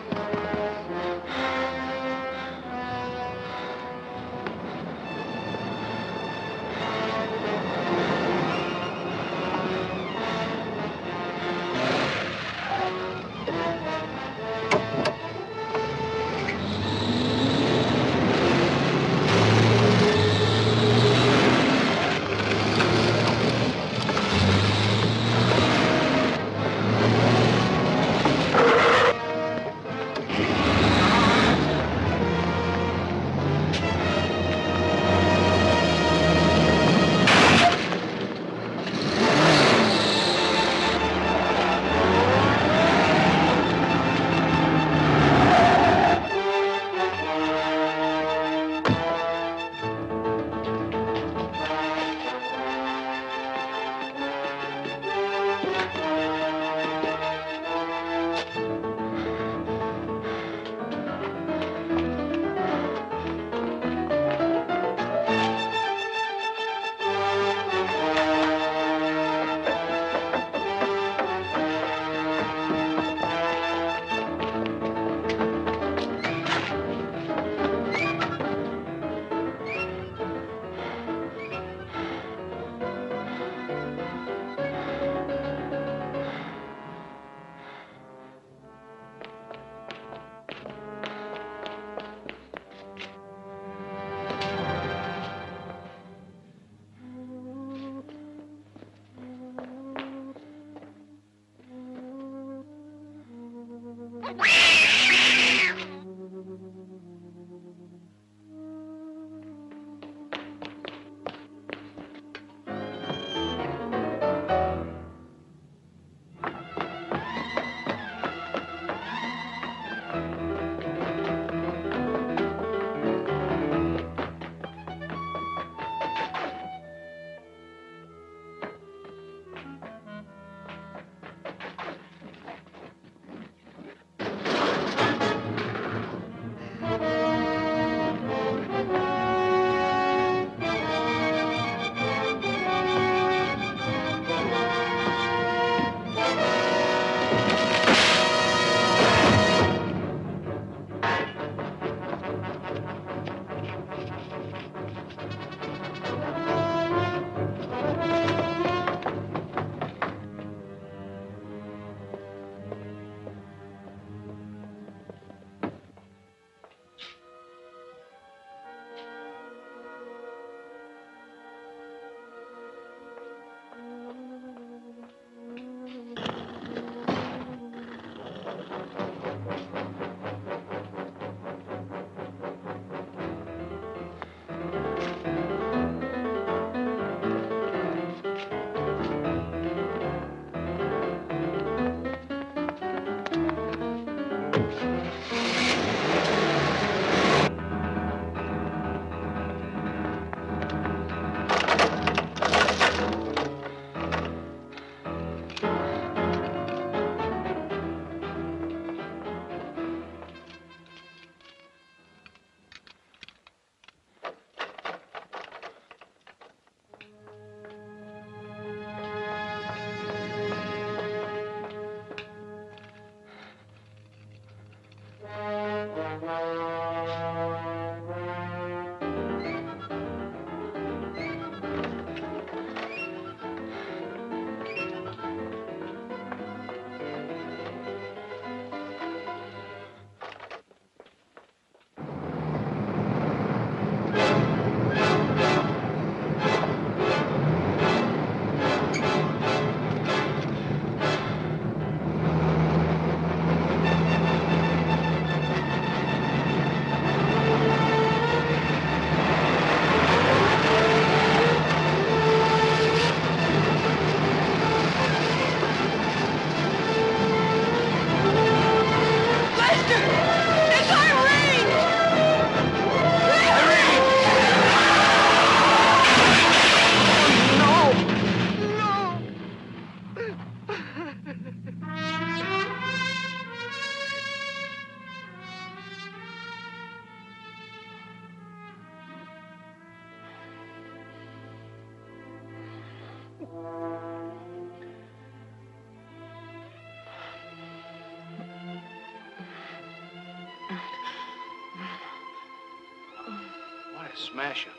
smash her.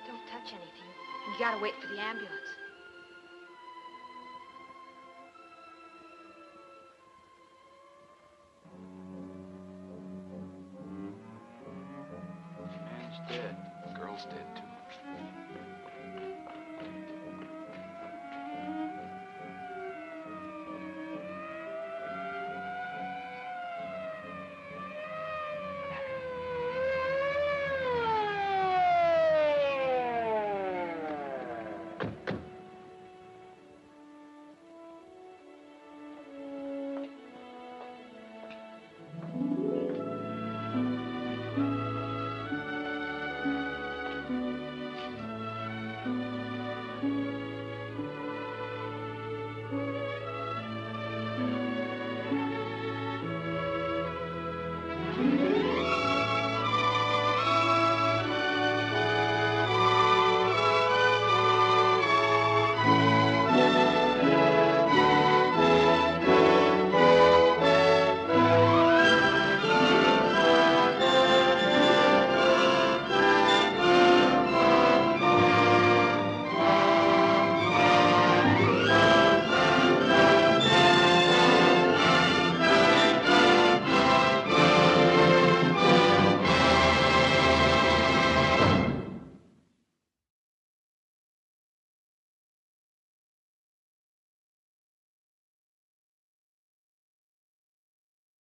Don't touch anything. You gotta wait for the ambulance. Man's dead. The girl's dead, too.